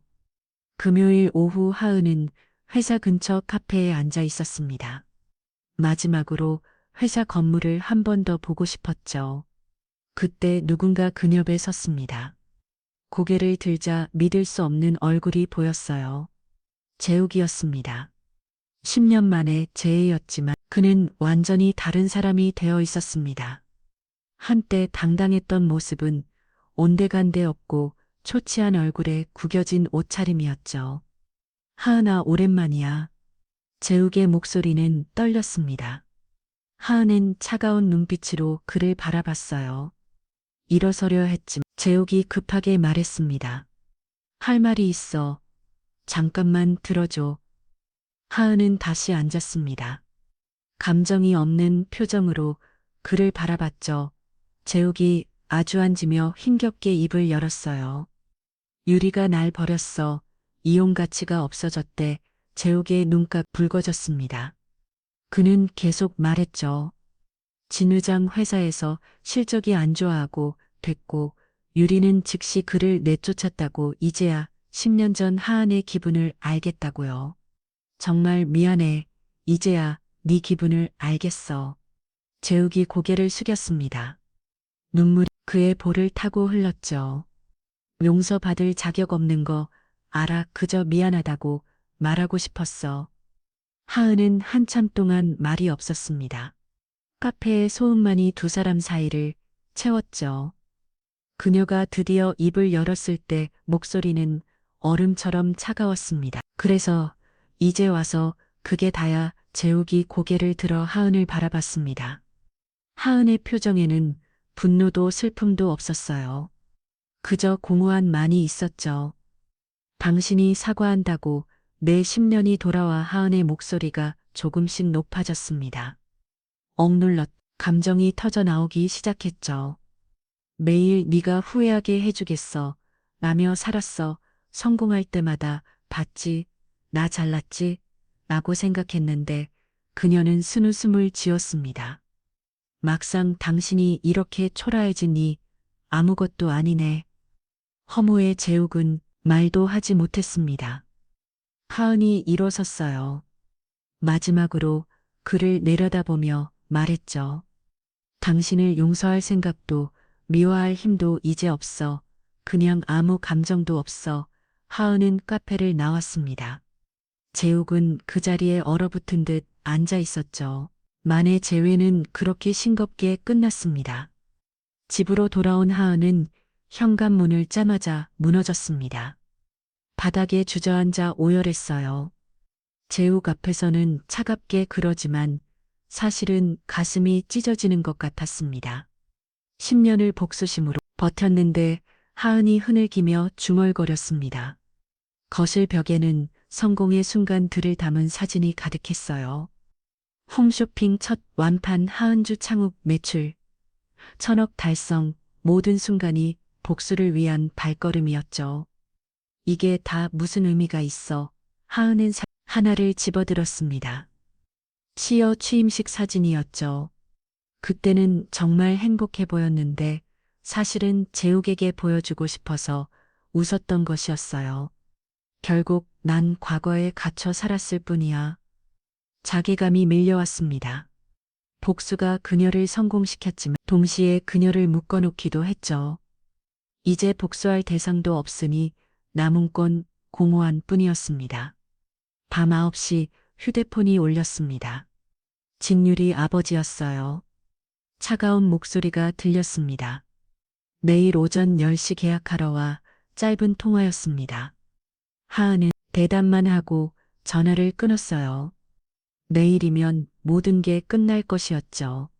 금요일 오후 하은은 회사 근처 카페에 앉아 있었습니다. 마지막으로 회사 건물을 한 번 더 보고 싶었죠. 그때 누군가 그녀 옆에 섰습니다. 고개를 들자 믿을 수 없는 얼굴이 보였어요. 재욱이었습니다. 10년 만에 재해였지만 그는 완전히 다른 사람이 되어 있었습니다. 한때 당당했던 모습은 온데간데 없고 초췌한 얼굴에 구겨진 옷차림이었죠. 하은아, 오랜만이야. 재욱의 목소리는 떨렸습니다. 하은은 차가운 눈빛으로 그를 바라봤어요. 일어서려 했지만 재욱이 급하게 말했습니다. 할 말이 있어. 잠깐만 들어줘. 하은은 다시 앉았습니다. 감정이 없는 표정으로 그를 바라봤죠. 재욱이 아주 앉으며 힘겹게 입을 열었어요. 유리가 날 버렸어. 이용 가치가 없어졌대. 재욱의 눈가 붉어졌습니다. 그는 계속 말했죠. 진 의장 회사에서 실적이 안 좋아하고 됐고 유리는 즉시 그를 내쫓았다고. 이제야 10년 전 하은의 기분을 알겠다고요. 정말 미안해. 이제야 네 기분을 알겠어. 재욱이 고개를 숙였습니다. 눈물이 그의 볼을 타고 흘렀죠. 용서받을 자격 없는 거 알아. 그저 미안하다고 말하고 싶었어. 하은은 한참 동안 말이 없었습니다. 카페의 소음만이 두 사람 사이를 채웠죠. 그녀가 드디어 입을 열었을 때 목소리는 얼음처럼 차가웠습니다. 그래서 이제 와서 그게 다야. 재욱이 고개를 들어 하은을 바라봤습니다. 하은의 표정에는 분노도 슬픔도 없었어요. 그저 공허함만이 있었죠. 당신이 사과한다고 내 10년이 돌아와. 하은의 목소리가 조금씩 높아졌습니다. 억눌렀 감정이 터져 나오기 시작했죠. 매일 네가 후회하게 해주겠어. 라며 살았어. 성공할 때마다 봤지, 나 잘났지, 라고 생각했는데 그녀는 쓴웃음을 지었습니다. 막상 당신이 이렇게 초라해지니 아무것도 아니네. 허무의 제욱은 말도 하지 못했습니다. 하은이 일어섰어요. 마지막으로 그를 내려다보며 말했죠. 당신을 용서할 생각도 미워할 힘도 이제 없어. 그냥 아무 감정도 없어. 하은은 카페를 나왔습니다. 제욱은 그 자리에 얼어붙은 듯 앉아 있었죠. 만의 재회는 그렇게 싱겁게 끝났습니다. 집으로 돌아온 하은은 현관문을 짜마자 무너졌습니다. 바닥에 주저앉아 오열했어요. 제욱 앞에서는 차갑게 그러지만 사실은 가슴이 찢어지는 것 같았습니다. 10년을 복수심으로 버텼는데 하은이 흐느끼며 중얼거렸습니다. 거실 벽에는 성공의 순간들을 담은 사진이 가득했어요. 홈쇼핑 첫 완판, 하은주 창업 매출 1000억 달성, 모든 순간이 복수를 위한 발걸음이었죠. 이게 다 무슨 의미가 있어? 하은은 하나를 집어들었습니다. 시어 취임식 사진이었죠. 그때는 정말 행복해 보였는데 사실은 제욱에게 보여주고 싶어서 웃었던 것이었어요. 결국 난 과거에 갇혀 살았을 뿐이야. 자괴감이 밀려왔습니다. 복수가 그녀를 성공시켰지만 동시에 그녀를 묶어놓기도 했죠. 이제 복수할 대상도 없으니 남은 건 공허한 뿐이었습니다. 밤 9시 휴대폰이 울렸습니다. 진율이 아버지였어요. 차가운 목소리가 들렸습니다. 내일 오전 10시 계약하러 와. 짧은 통화였습니다. 하은은 대답만 하고 전화를 끊었어요. 내일이면 모든 게 끝날 것이었죠.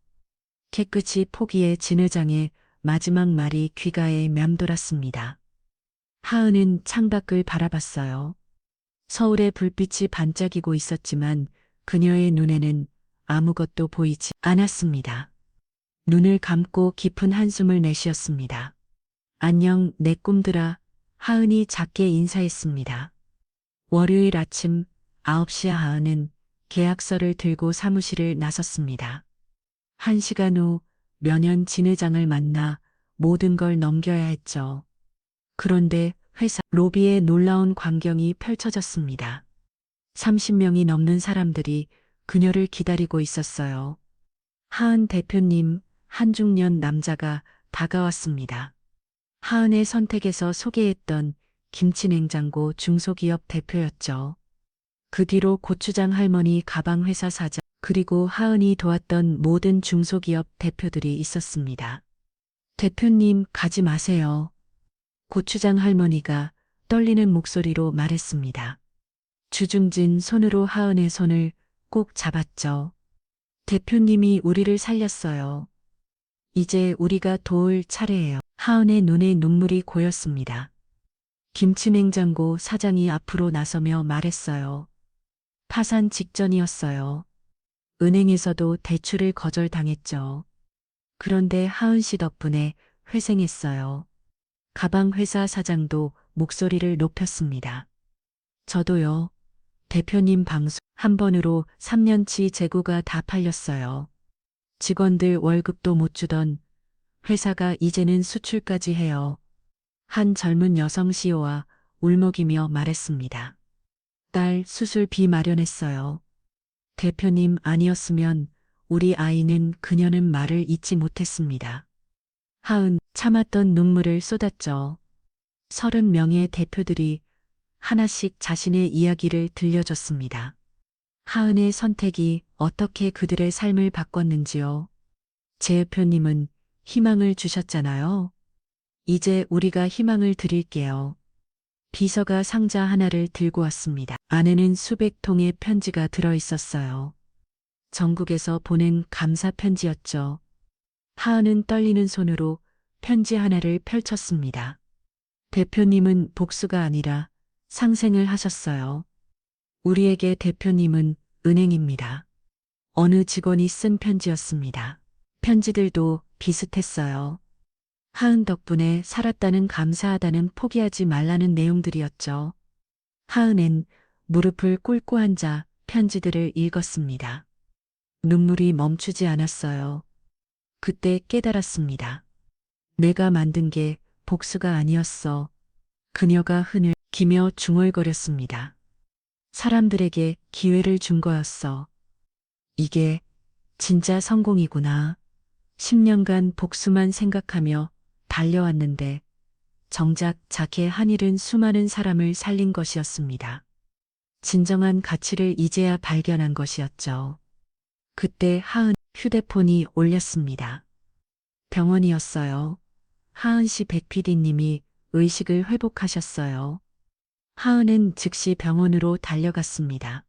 깨끗이 포기해 진 회장의 마지막 말이 귀가에 맴돌았습니다. 하은은 창밖을 바라봤어요. 서울의 불빛이 반짝이고 있었지만 그녀의 눈에는 아무것도 보이지 않았습니다. 눈을 감고 깊은 한숨을 내쉬었습니다. 안녕, 내 꿈들아. 하은이 작게 인사했습니다. 월요일 아침 9시 하은은 계약서를 들고 사무실을 나섰습니다. 1시간 후 면연 진 회장을 만나 모든 걸 넘겨야 했죠. 그런데 회사 로비에 놀라운 광경이 펼쳐졌습니다. 30명이 넘는 사람들이 그녀를 기다리고 있었어요. 하은 대표님, 한 중년 남자가 다가왔습니다. 하은의 선택에서 소개했던 김치냉장고 중소기업 대표였죠. 그 뒤로 고추장 할머니, 가방 회사 사장, 그리고 하은이 도왔던 모든 중소기업 대표들이 있었습니다. 대표님, 가지 마세요. 고추장 할머니가 떨리는 목소리로 말했습니다. 주중진 손으로 하은의 손을 꼭 잡았죠. 대표님이 우리를 살렸어요. 이제 우리가 도울 차례예요. 하은의 눈에 눈물이 고였습니다. 김치냉장고 사장이 앞으로 나서며 말했어요. 파산 직전이었어요. 은행에서도 대출을 거절당했죠. 그런데 하은 씨 덕분에 회생했어요. 가방 회사 사장도 목소리를 높였습니다. 저도요. 대표님 방송 한 번으로 3년치 재고가 다 팔렸어요. 직원들 월급도 못 주던 회사가 이제는 수출까지 해요. 한 젊은 여성 CEO와 울먹이며 말했습니다. 딸 수술비 마련했어요. 대표님 아니었으면 우리 아이는 그녀는 말을 잇지 못했습니다. 하은 참았던 눈물을 쏟았죠. 30명의 대표들이 하나씩 자신의 이야기를 들려줬습니다. 하은의 선택이 어떻게 그들의 삶을 바꿨는지요. 제 대표님은 희망을 주셨잖아요. 이제 우리가 희망을 드릴게요. 비서가 상자 하나를 들고 왔습니다. 안에는 수백 통의 편지가 들어 있었어요. 전국에서 보낸 감사 편지였죠. 하은은 떨리는 손으로 편지 하나를 펼쳤습니다. 대표님은 복수가 아니라 상생을 하셨어요. 우리에게 대표님은 은행입니다. 어느 직원이 쓴 편지였습니다. 편지들도 비슷했어요. 하은 덕분에 살았다는 감사하다는 포기하지 말라는 내용들이었죠. 하은은 무릎을 꿇고 앉아 편지들을 읽었습니다. 눈물이 멈추지 않았어요. 그때 깨달았습니다. 내가 만든 게 복수가 아니었어. 그녀가 흔을 기며 중얼거렸습니다. 사람들에게 기회를 준 거였어. 이게 진짜 성공이구나. 10년간 복수만 생각하며 달려왔는데 정작 자기의 한 일은 수많은 사람을 살린 것이었습니다. 진정한 가치를 이제야 발견한 것이었죠. 그때 하은 휴대폰이 울렸습니다. 병원이었어요. 하은 씨 백 PD님이 의식을 회복하셨어요. 하은은 즉시 병원으로 달려갔습니다.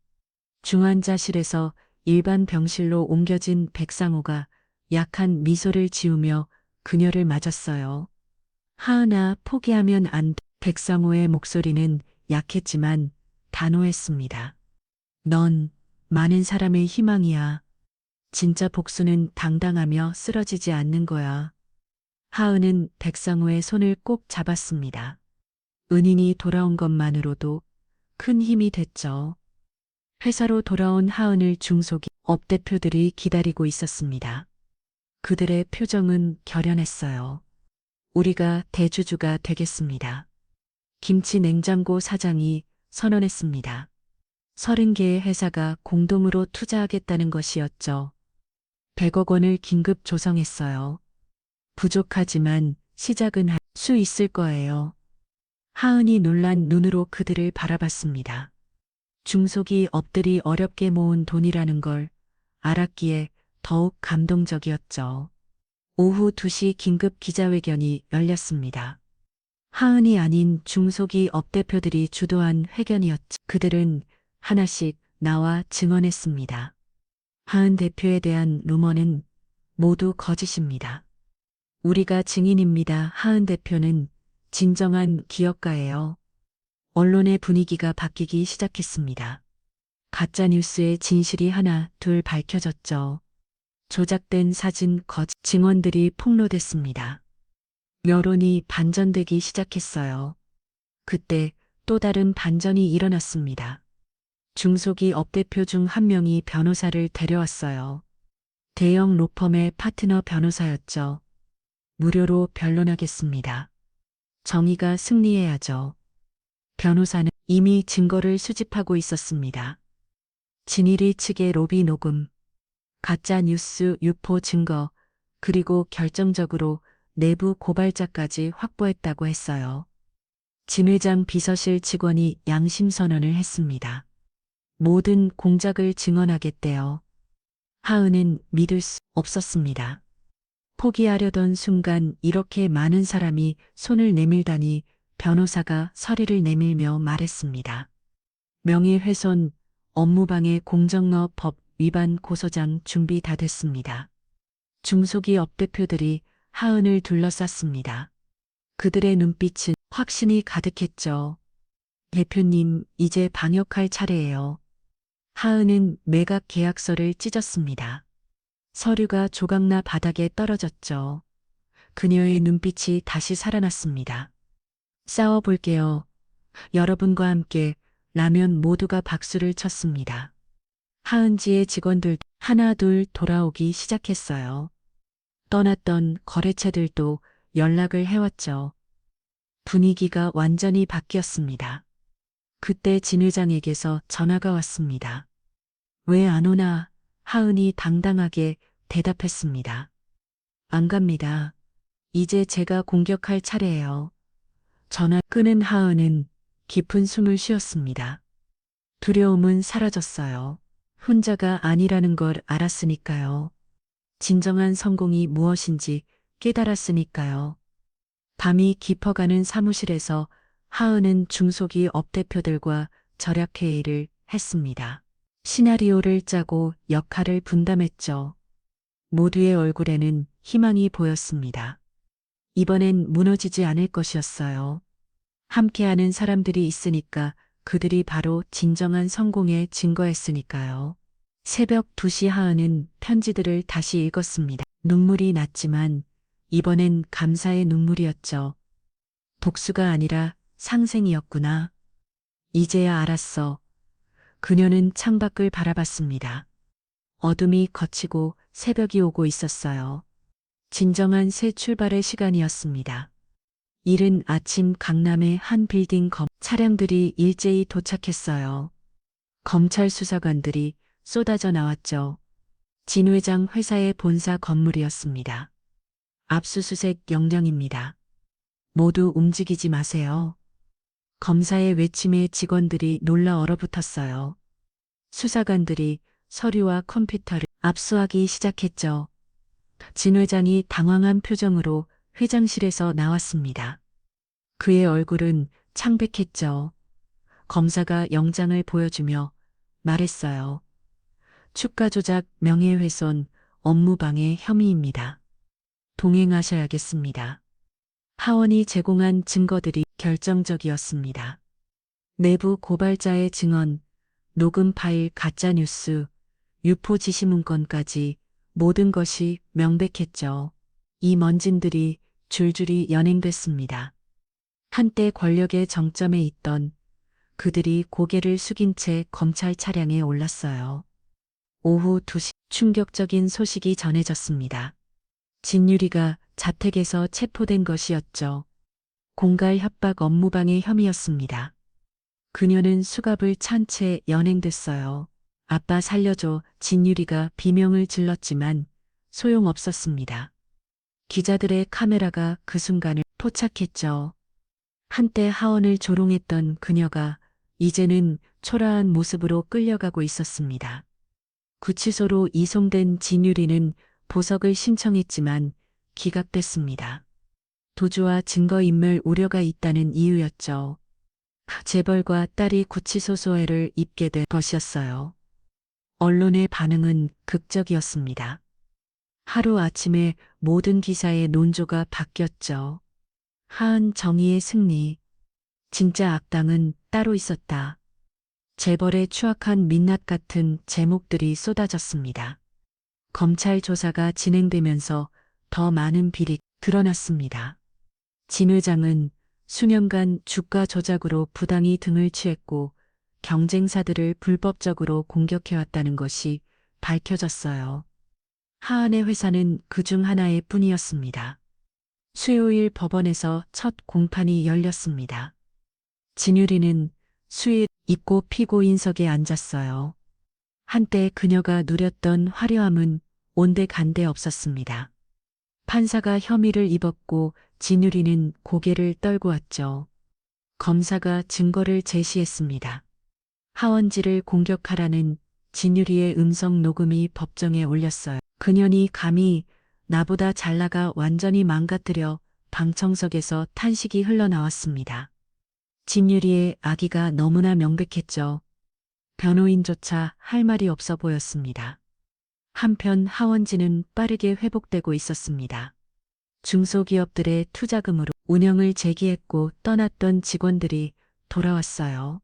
중환자실에서 일반 병실로 옮겨진 백상호가 약한 미소를 지으며 그녀를 맞았어요. 하은아, 포기하면 안 돼. 백상호의 목소리는 약했지만 단호했습니다. 넌 많은 사람의 희망이야. 진짜 복수는 당당하며 쓰러지지 않는 거야. 하은은 백상호의 손을 꼭 잡았습니다. 은인이 돌아온 것만으로도 큰 힘이 됐죠. 회사로 돌아온 하은을 중소기업 대표들이 기다리고 있었습니다. 그들의 표정은 결연했어요. 우리가 대주주가 되겠습니다. 김치 냉장고 사장이 선언했습니다. 30개의 회사가 공동으로 투자하겠다는 것이었죠. 100억 원을 긴급 조성했어요. 부족하지만 시작은 할 수 있을 거예요. 하은이 놀란 눈으로 그들을 바라봤습니다. 중소기업들이 어렵게 모은 돈이라는 걸 알았기에 더욱 감동적이었죠. 오후 2시 긴급 기자회견이 열렸습니다. 하은이 아닌 중소기업 대표들이 주도한 회견이었죠. 그들은 하나씩 나와 증언했습니다. 하은 대표에 대한 루머는 모두 거짓입니다. 우리가 증인입니다. 하은 대표는 진정한 기업가예요. 언론의 분위기가 바뀌기 시작했습니다. 가짜뉴스의 진실이 하나, 둘 밝혀졌죠. 조작된 사진, 거짓 증언들이 폭로됐습니다. 여론이 반전되기 시작했어요. 그때 또 다른 반전이 일어났습니다. 중소기업 대표 중 한 명이 변호사를 데려왔어요. 대형 로펌의 파트너 변호사였죠. 무료로 변론하겠습니다. 정의가 승리해야죠. 변호사는 이미 증거를 수집하고 있었습니다. 진일이 측의 로비 녹음, 가짜 뉴스 유포 증거, 그리고 결정적으로 내부 고발자까지 확보했다고 했어요. 진 회장 비서실 직원이 양심 선언을 했습니다. 모든 공작을 증언하겠대요. 하은은 믿을 수 없었습니다. 포기하려던 순간 이렇게 많은 사람이 손을 내밀다니 변호사가 서리를 내밀며 말했습니다. 명예훼손, 업무방해 공정거 법 위반 고소장 준비 다 됐습니다. 중소기업 대표들이 하은을 둘러쌌습니다. 그들의 눈빛은 확신이 가득했죠. 대표님, 이제 방역할 차례예요. 하은은 매각 계약서를 찢었습니다. 서류가 조각나 바닥에 떨어졌죠. 그녀의 눈빛이 다시 살아났습니다. 싸워볼게요. 여러분과 함께 라면 모두가 박수를 쳤습니다. 하은지의 직원들 하나 둘 돌아오기 시작했어요. 떠났던 거래처들도 연락을 해왔죠. 분위기가 완전히 바뀌었습니다. 그때 진 회장에게서 전화가 왔습니다. 왜 안 오나? 하은이 당당하게 대답했습니다. 안 갑니다. 이제 제가 공격할 차례예요. 전화 끊은 하은은 깊은 숨을 쉬었습니다. 두려움은 사라졌어요. 혼자가 아니라는 걸 알았으니까요. 진정한 성공이 무엇인지 깨달았으니까요. 밤이 깊어가는 사무실에서 하은은 중소기업 대표들과 절약회의를 했습니다. 시나리오를 짜고 역할을 분담했죠. 모두의 얼굴에는 희망이 보였습니다. 이번엔 무너지지 않을 것이었어요. 함께하는 사람들이 있으니까, 그들이 바로 진정한 성공의 증거였으니까요. 새벽 2시 하은은 편지들을 다시 읽었습니다. 눈물이 났지만 이번엔 감사의 눈물이었죠. 복수가 아니라 상생이었구나. 이제야 알았어. 그녀는 창밖을 바라봤습니다. 어둠이 걷히고 새벽이 오고 있었어요. 진정한 새 출발의 시간이었습니다. 이른 아침 강남의 한 빌딩 차량들이 일제히 도착했어요. 검찰 수사관들이 쏟아져 나왔죠. 진 회장 회사의 본사 건물이었습니다. 압수수색 명령입니다. 모두 움직이지 마세요. 검사의 외침에 직원들이 놀라 얼어붙었어요. 수사관들이 서류와 컴퓨터를 압수하기 시작했죠. 진 회장이 당황한 표정으로 회장실에서 나왔습니다. 그의 얼굴은 창백했죠. 검사가 영장을 보여주며 말했어요. 주가 조작, 명예훼손, 업무방해 혐의입니다. 동행하셔야겠습니다. 하원이 제공한 증거들이 결정적이었습니다. 내부 고발자의 증언, 녹음 파일, 가짜뉴스, 유포 지시 문건까지 모든 것이 명백했죠. 이 먼진들이 줄줄이 연행됐습니다. 한때 권력의 정점에 있던 그들이 고개를 숙인 채 검찰 차량에 올랐어요. 오후 2시 충격적인 소식이 전해졌습니다. 진유리가 자택에서 체포된 것이었죠. 공갈 협박 업무방해 혐의였습니다. 그녀는 수갑을 찬 채 연행됐어요. 아빠 살려줘. 진유리가 비명을 질렀지만 소용없었습니다. 기자들의 카메라가 그 순간을 포착했죠. 한때 하원을 조롱했던 그녀가 이제는 초라한 모습으로 끌려가고 있었습니다. 구치소로 이송된 진유리는 보석을 신청했지만 기각됐습니다. 도주와 증거인멸 우려가 있다는 이유였죠. 재벌과 딸이 구치소 소외를 입게 된 것이었어요. 언론의 반응은 극적이었습니다. 하루아침에 모든 기사의 논조가 바뀌었죠. 하은 정의의 승리. 진짜 악당은 따로 있었다. 재벌의 추악한 민낯 같은 제목들이 쏟아졌습니다. 검찰 조사가 진행되면서 더 많은 비리 드러났습니다. 진 회장은 수년간 주가 조작으로 부당히 등을 치했고 경쟁사들을 불법적으로 공격해왔다는 것이 밝혀졌어요. 하은의 회사는 그중 하나의 뿐이었습니다. 수요일 법원에서 첫 공판이 열렸습니다. 진유리는 수일 입고 피고인석에 앉았어요. 한때 그녀가 누렸던 화려함은 온데간데 없었습니다. 판사가 혐의를 입었고 진유리는 고개를 떨고 왔죠. 검사가 증거를 제시했습니다. 하원지를 공격하라는 진유리의 음성 녹음이 법정에 올렸어요. 그년이 감히 나보다 잘 나가 완전히 망가뜨려. 방청석에서 탄식이 흘러나왔습니다. 진유리의 악의가 너무나 명백했죠. 변호인조차 할 말이 없어 보였습니다. 한편 하원지는 빠르게 회복되고 있었습니다. 중소기업들의 투자금으로 운영을 재개했고 떠났던 직원들이 돌아왔어요.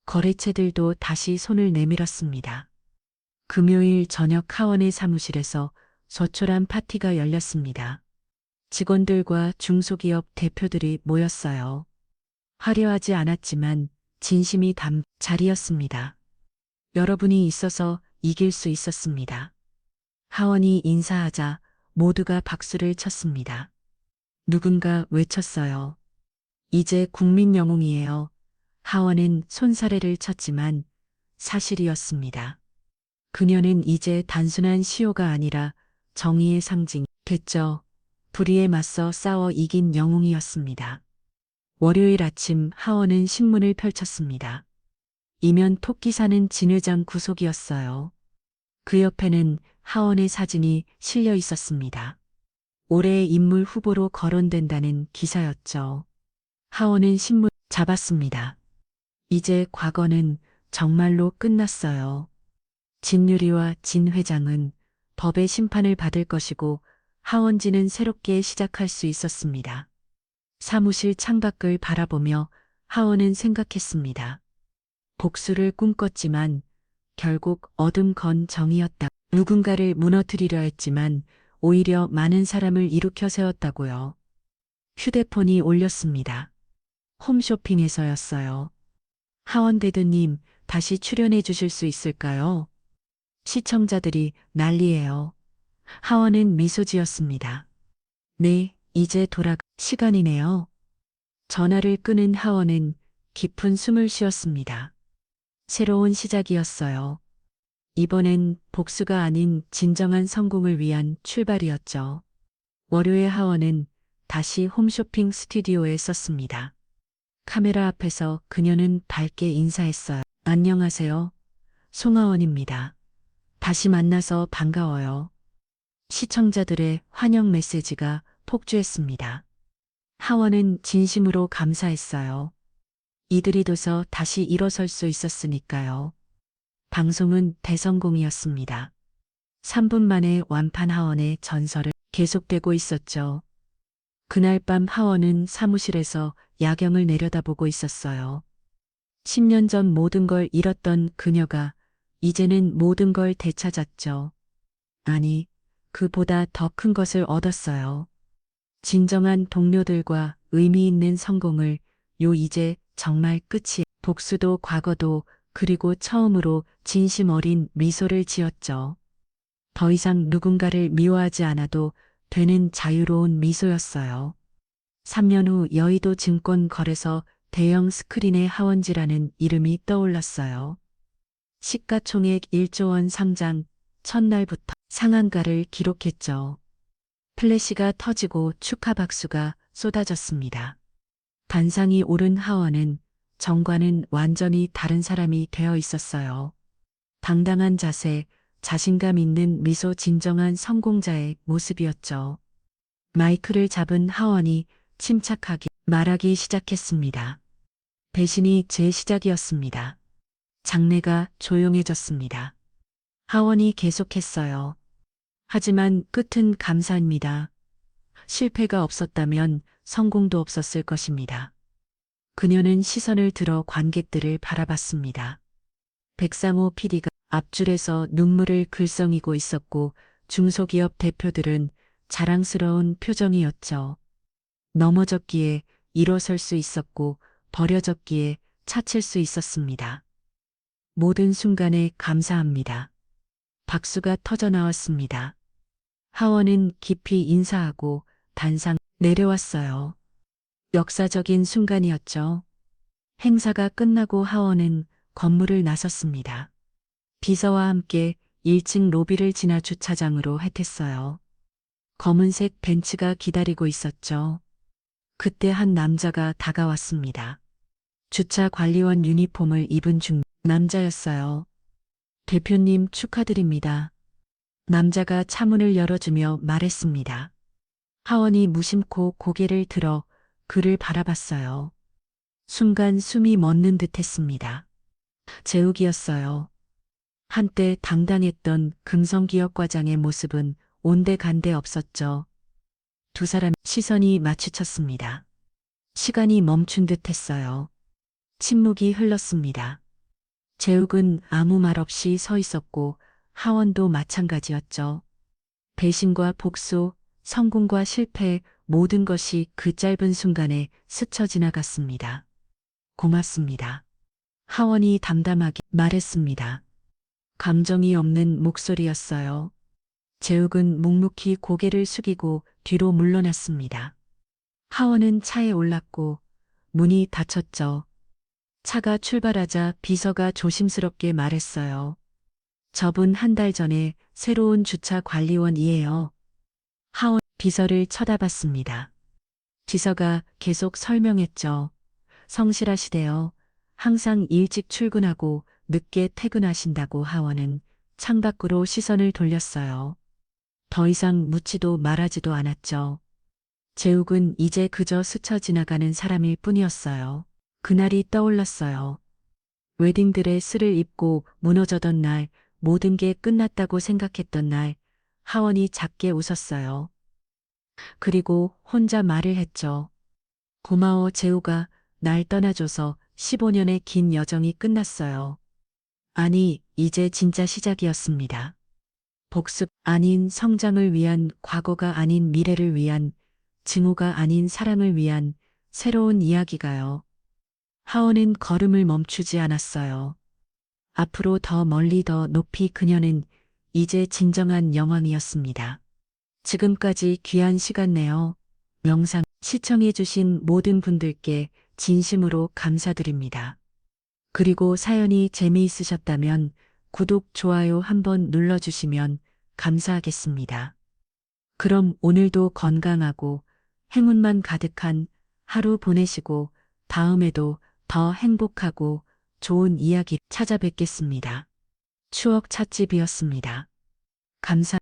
거래처들도 다시 손을 내밀었습니다. 금요일 저녁 하원의 사무실에서 소촐한 파티가 열렸습니다. 직원들과 중소기업 대표들이 모였어요. 화려하지 않았지만 진심이 담긴 자리였습니다. 여러분이 있어서 이길 수 있었습니다. 하원이 인사하자 모두가 박수를 쳤습니다. 누군가 외쳤어요. 이제 국민 영웅이에요. 하원은 손사래를 쳤지만 사실이었습니다. 그녀는 이제 단순한 시효가 아니라 정의의 상징이 됐죠. 불의에 맞서 싸워 이긴 영웅이었습니다. 월요일 아침 하원은 신문을 펼쳤습니다. 이면 토끼 사는 진 회장 구속이었어요. 그 옆에는 하원의 사진이 실려 있었습니다. 올해의 인물 후보로 거론된다는 기사였죠. 하원은 신문 잡았습니다. 이제 과거는 정말로 끝났어요. 진유리와 진 회장은 법의 심판을 받을 것이고 하원진은 새롭게 시작할 수 있었습니다. 사무실 창밖을 바라보며 하원은 생각했습니다. 복수를 꿈꿨지만 결국 얻은 건 정의였다. 누군가를 무너뜨리려 했지만 오히려 많은 사람을 일으켜 세웠다고요. 휴대폰이 울렸습니다. 홈쇼핑에서였어요. 하원대드님, 다시 출연해 주실 수 있을까요? 시청자들이 난리예요. 하원은 미소 지었습니다. 네, 이제 돌아갈 시간이네요. 전화를 끊은 하원은 깊은 숨을 쉬었습니다. 새로운 시작이었어요. 이번엔 복수가 아닌 진정한 성공을 위한 출발이었죠. 월요일 하원은 다시 홈쇼핑 스튜디오에 썼습니다. 카메라 앞에서 그녀는 밝게 인사했어요. 안녕하세요. 송하원입니다. 다시 만나서 반가워요. 시청자들의 환영 메시지가 폭주했습니다. 하원은 진심으로 감사했어요. 이들이 둬서 다시 일어설 수 있었으니까요. 방송은 대성공이었습니다. 3분 만에 완판 하원의 전설은 계속되고 있었죠. 그날 밤 하원은 사무실에서 야경을 내려다보고 있었어요. 10년 전 모든 걸 잃었던 그녀가 이제는 모든 걸 되찾았죠. 아니, 그보다 더 큰 것을 얻었어요. 진정한 동료들과 의미 있는 성공을 이제 정말 끝이 복수도 과거도 그리고 처음으로 진심 어린 미소를 지었죠. 더 이상 누군가를 미워하지 않아도 되는 자유로운 미소였어요. 3년 후 여의도 증권거래소 대형 스크린에 하원지라는 이름이 떠올랐어요. 시가총액 1조 원 상장 첫날부터 상한가를 기록했죠. 플래시가 터지고 축하 박수가 쏟아졌습니다. 단상이 오른 하원은 정과는 완전히 다른 사람이 되어 있었어요. 당당한 자세, 자신감 있는 미소 진정한 성공자의 모습이었죠. 마이크를 잡은 하원이 침착하게 말하기 시작했습니다. 배신이 제 시작이었습니다. 장내가 조용해졌습니다. 하원이 계속했어요. 하지만 끝은 감사입니다. 실패가 없었다면 성공도 없었을 것입니다. 그녀는 시선을 들어 관객들을 바라봤습니다. 백상호 PD가 앞줄에서 눈물을 글썽이고 있었고 중소기업 대표들은 자랑스러운 표정이었죠. 넘어졌기에 일어설 수 있었고 버려졌기에 차칠 수 있었습니다. 모든 순간에 감사합니다. 박수가 터져나왔습니다. 하원은 깊이 인사하고 단상 내려왔어요. 역사적인 순간이었죠. 행사가 끝나고 하원은 건물을 나섰습니다. 비서와 함께 1층 로비를 지나 주차장으로 hæ텄어요. 검은색 벤츠가 기다리고 있었죠. 그때 한 남자가 다가왔습니다. 주차 관리원 유니폼을 입은 남자였어요. 대표님 축하드립니다. 남자가 차문을 열어주며 말했습니다. 하원이 무심코 고개를 들어 그를 바라봤어요. 순간 숨이 멎는 듯 했습니다. 재욱이었어요. 한때 당당했던 금성기업과장의 모습은 온데간데 없었죠. 두 사람 시선이 마주쳤습니다. 시간이 멈춘 듯 했어요. 침묵이 흘렀습니다. 재욱은 아무 말 없이 서 있었고 하원도 마찬가지였죠. 배신과 복수, 성공과 실패 모든 것이 그 짧은 순간에 스쳐 지나갔습니다. 고맙습니다. 하원이 담담하게 말했습니다. 감정이 없는 목소리였어요. 재욱은 묵묵히 고개를 숙이고 뒤로 물러났습니다. 하원은 차에 올랐고 문이 닫혔죠. 차가 출발하자 비서가 조심스럽게 말했어요. 저분 한 달 전에 새로운 주차 관리원이에요. 하원 비서를 쳐다봤습니다. 비서가 계속 설명했죠. 성실하시대요. 항상 일찍 출근하고 늦게 퇴근하신다고. 하원은 창밖으로 시선을 돌렸어요. 더 이상 묻지도 말하지도 않았죠. 재욱은 이제 그저 스쳐 지나가는 사람일 뿐이었어요. 그날이 떠올랐어요. 웨딩드레스를 입고 무너져던 날, 모든 게 끝났다고 생각했던 날, 하원이 작게 웃었어요. 그리고 혼자 말을 했죠. 고마워, 재우가 날 떠나줘서 15년의 긴 여정이 끝났어요. 아니, 이제 진짜 시작이었습니다. 복습 아닌 성장을 위한, 과거가 아닌 미래를 위한, 증오가 아닌 사랑을 위한 새로운 이야기가요. 하원은 걸음을 멈추지 않았어요. 앞으로 더 멀리 더 높이. 그녀는 이제 진정한 여왕이었습니다. 지금까지 귀한 시간 내어 영상 시청해주신 모든 분들께 진심으로 감사드립니다. 그리고 사연이 재미있으셨다면 구독, 좋아요 한번 눌러주시면 감사하겠습니다. 그럼 오늘도 건강하고 행운만 가득한 하루 보내시고 다음에도 더 행복하고 좋은 이야기 찾아뵙겠습니다. 추억 찻집이었습니다. 감사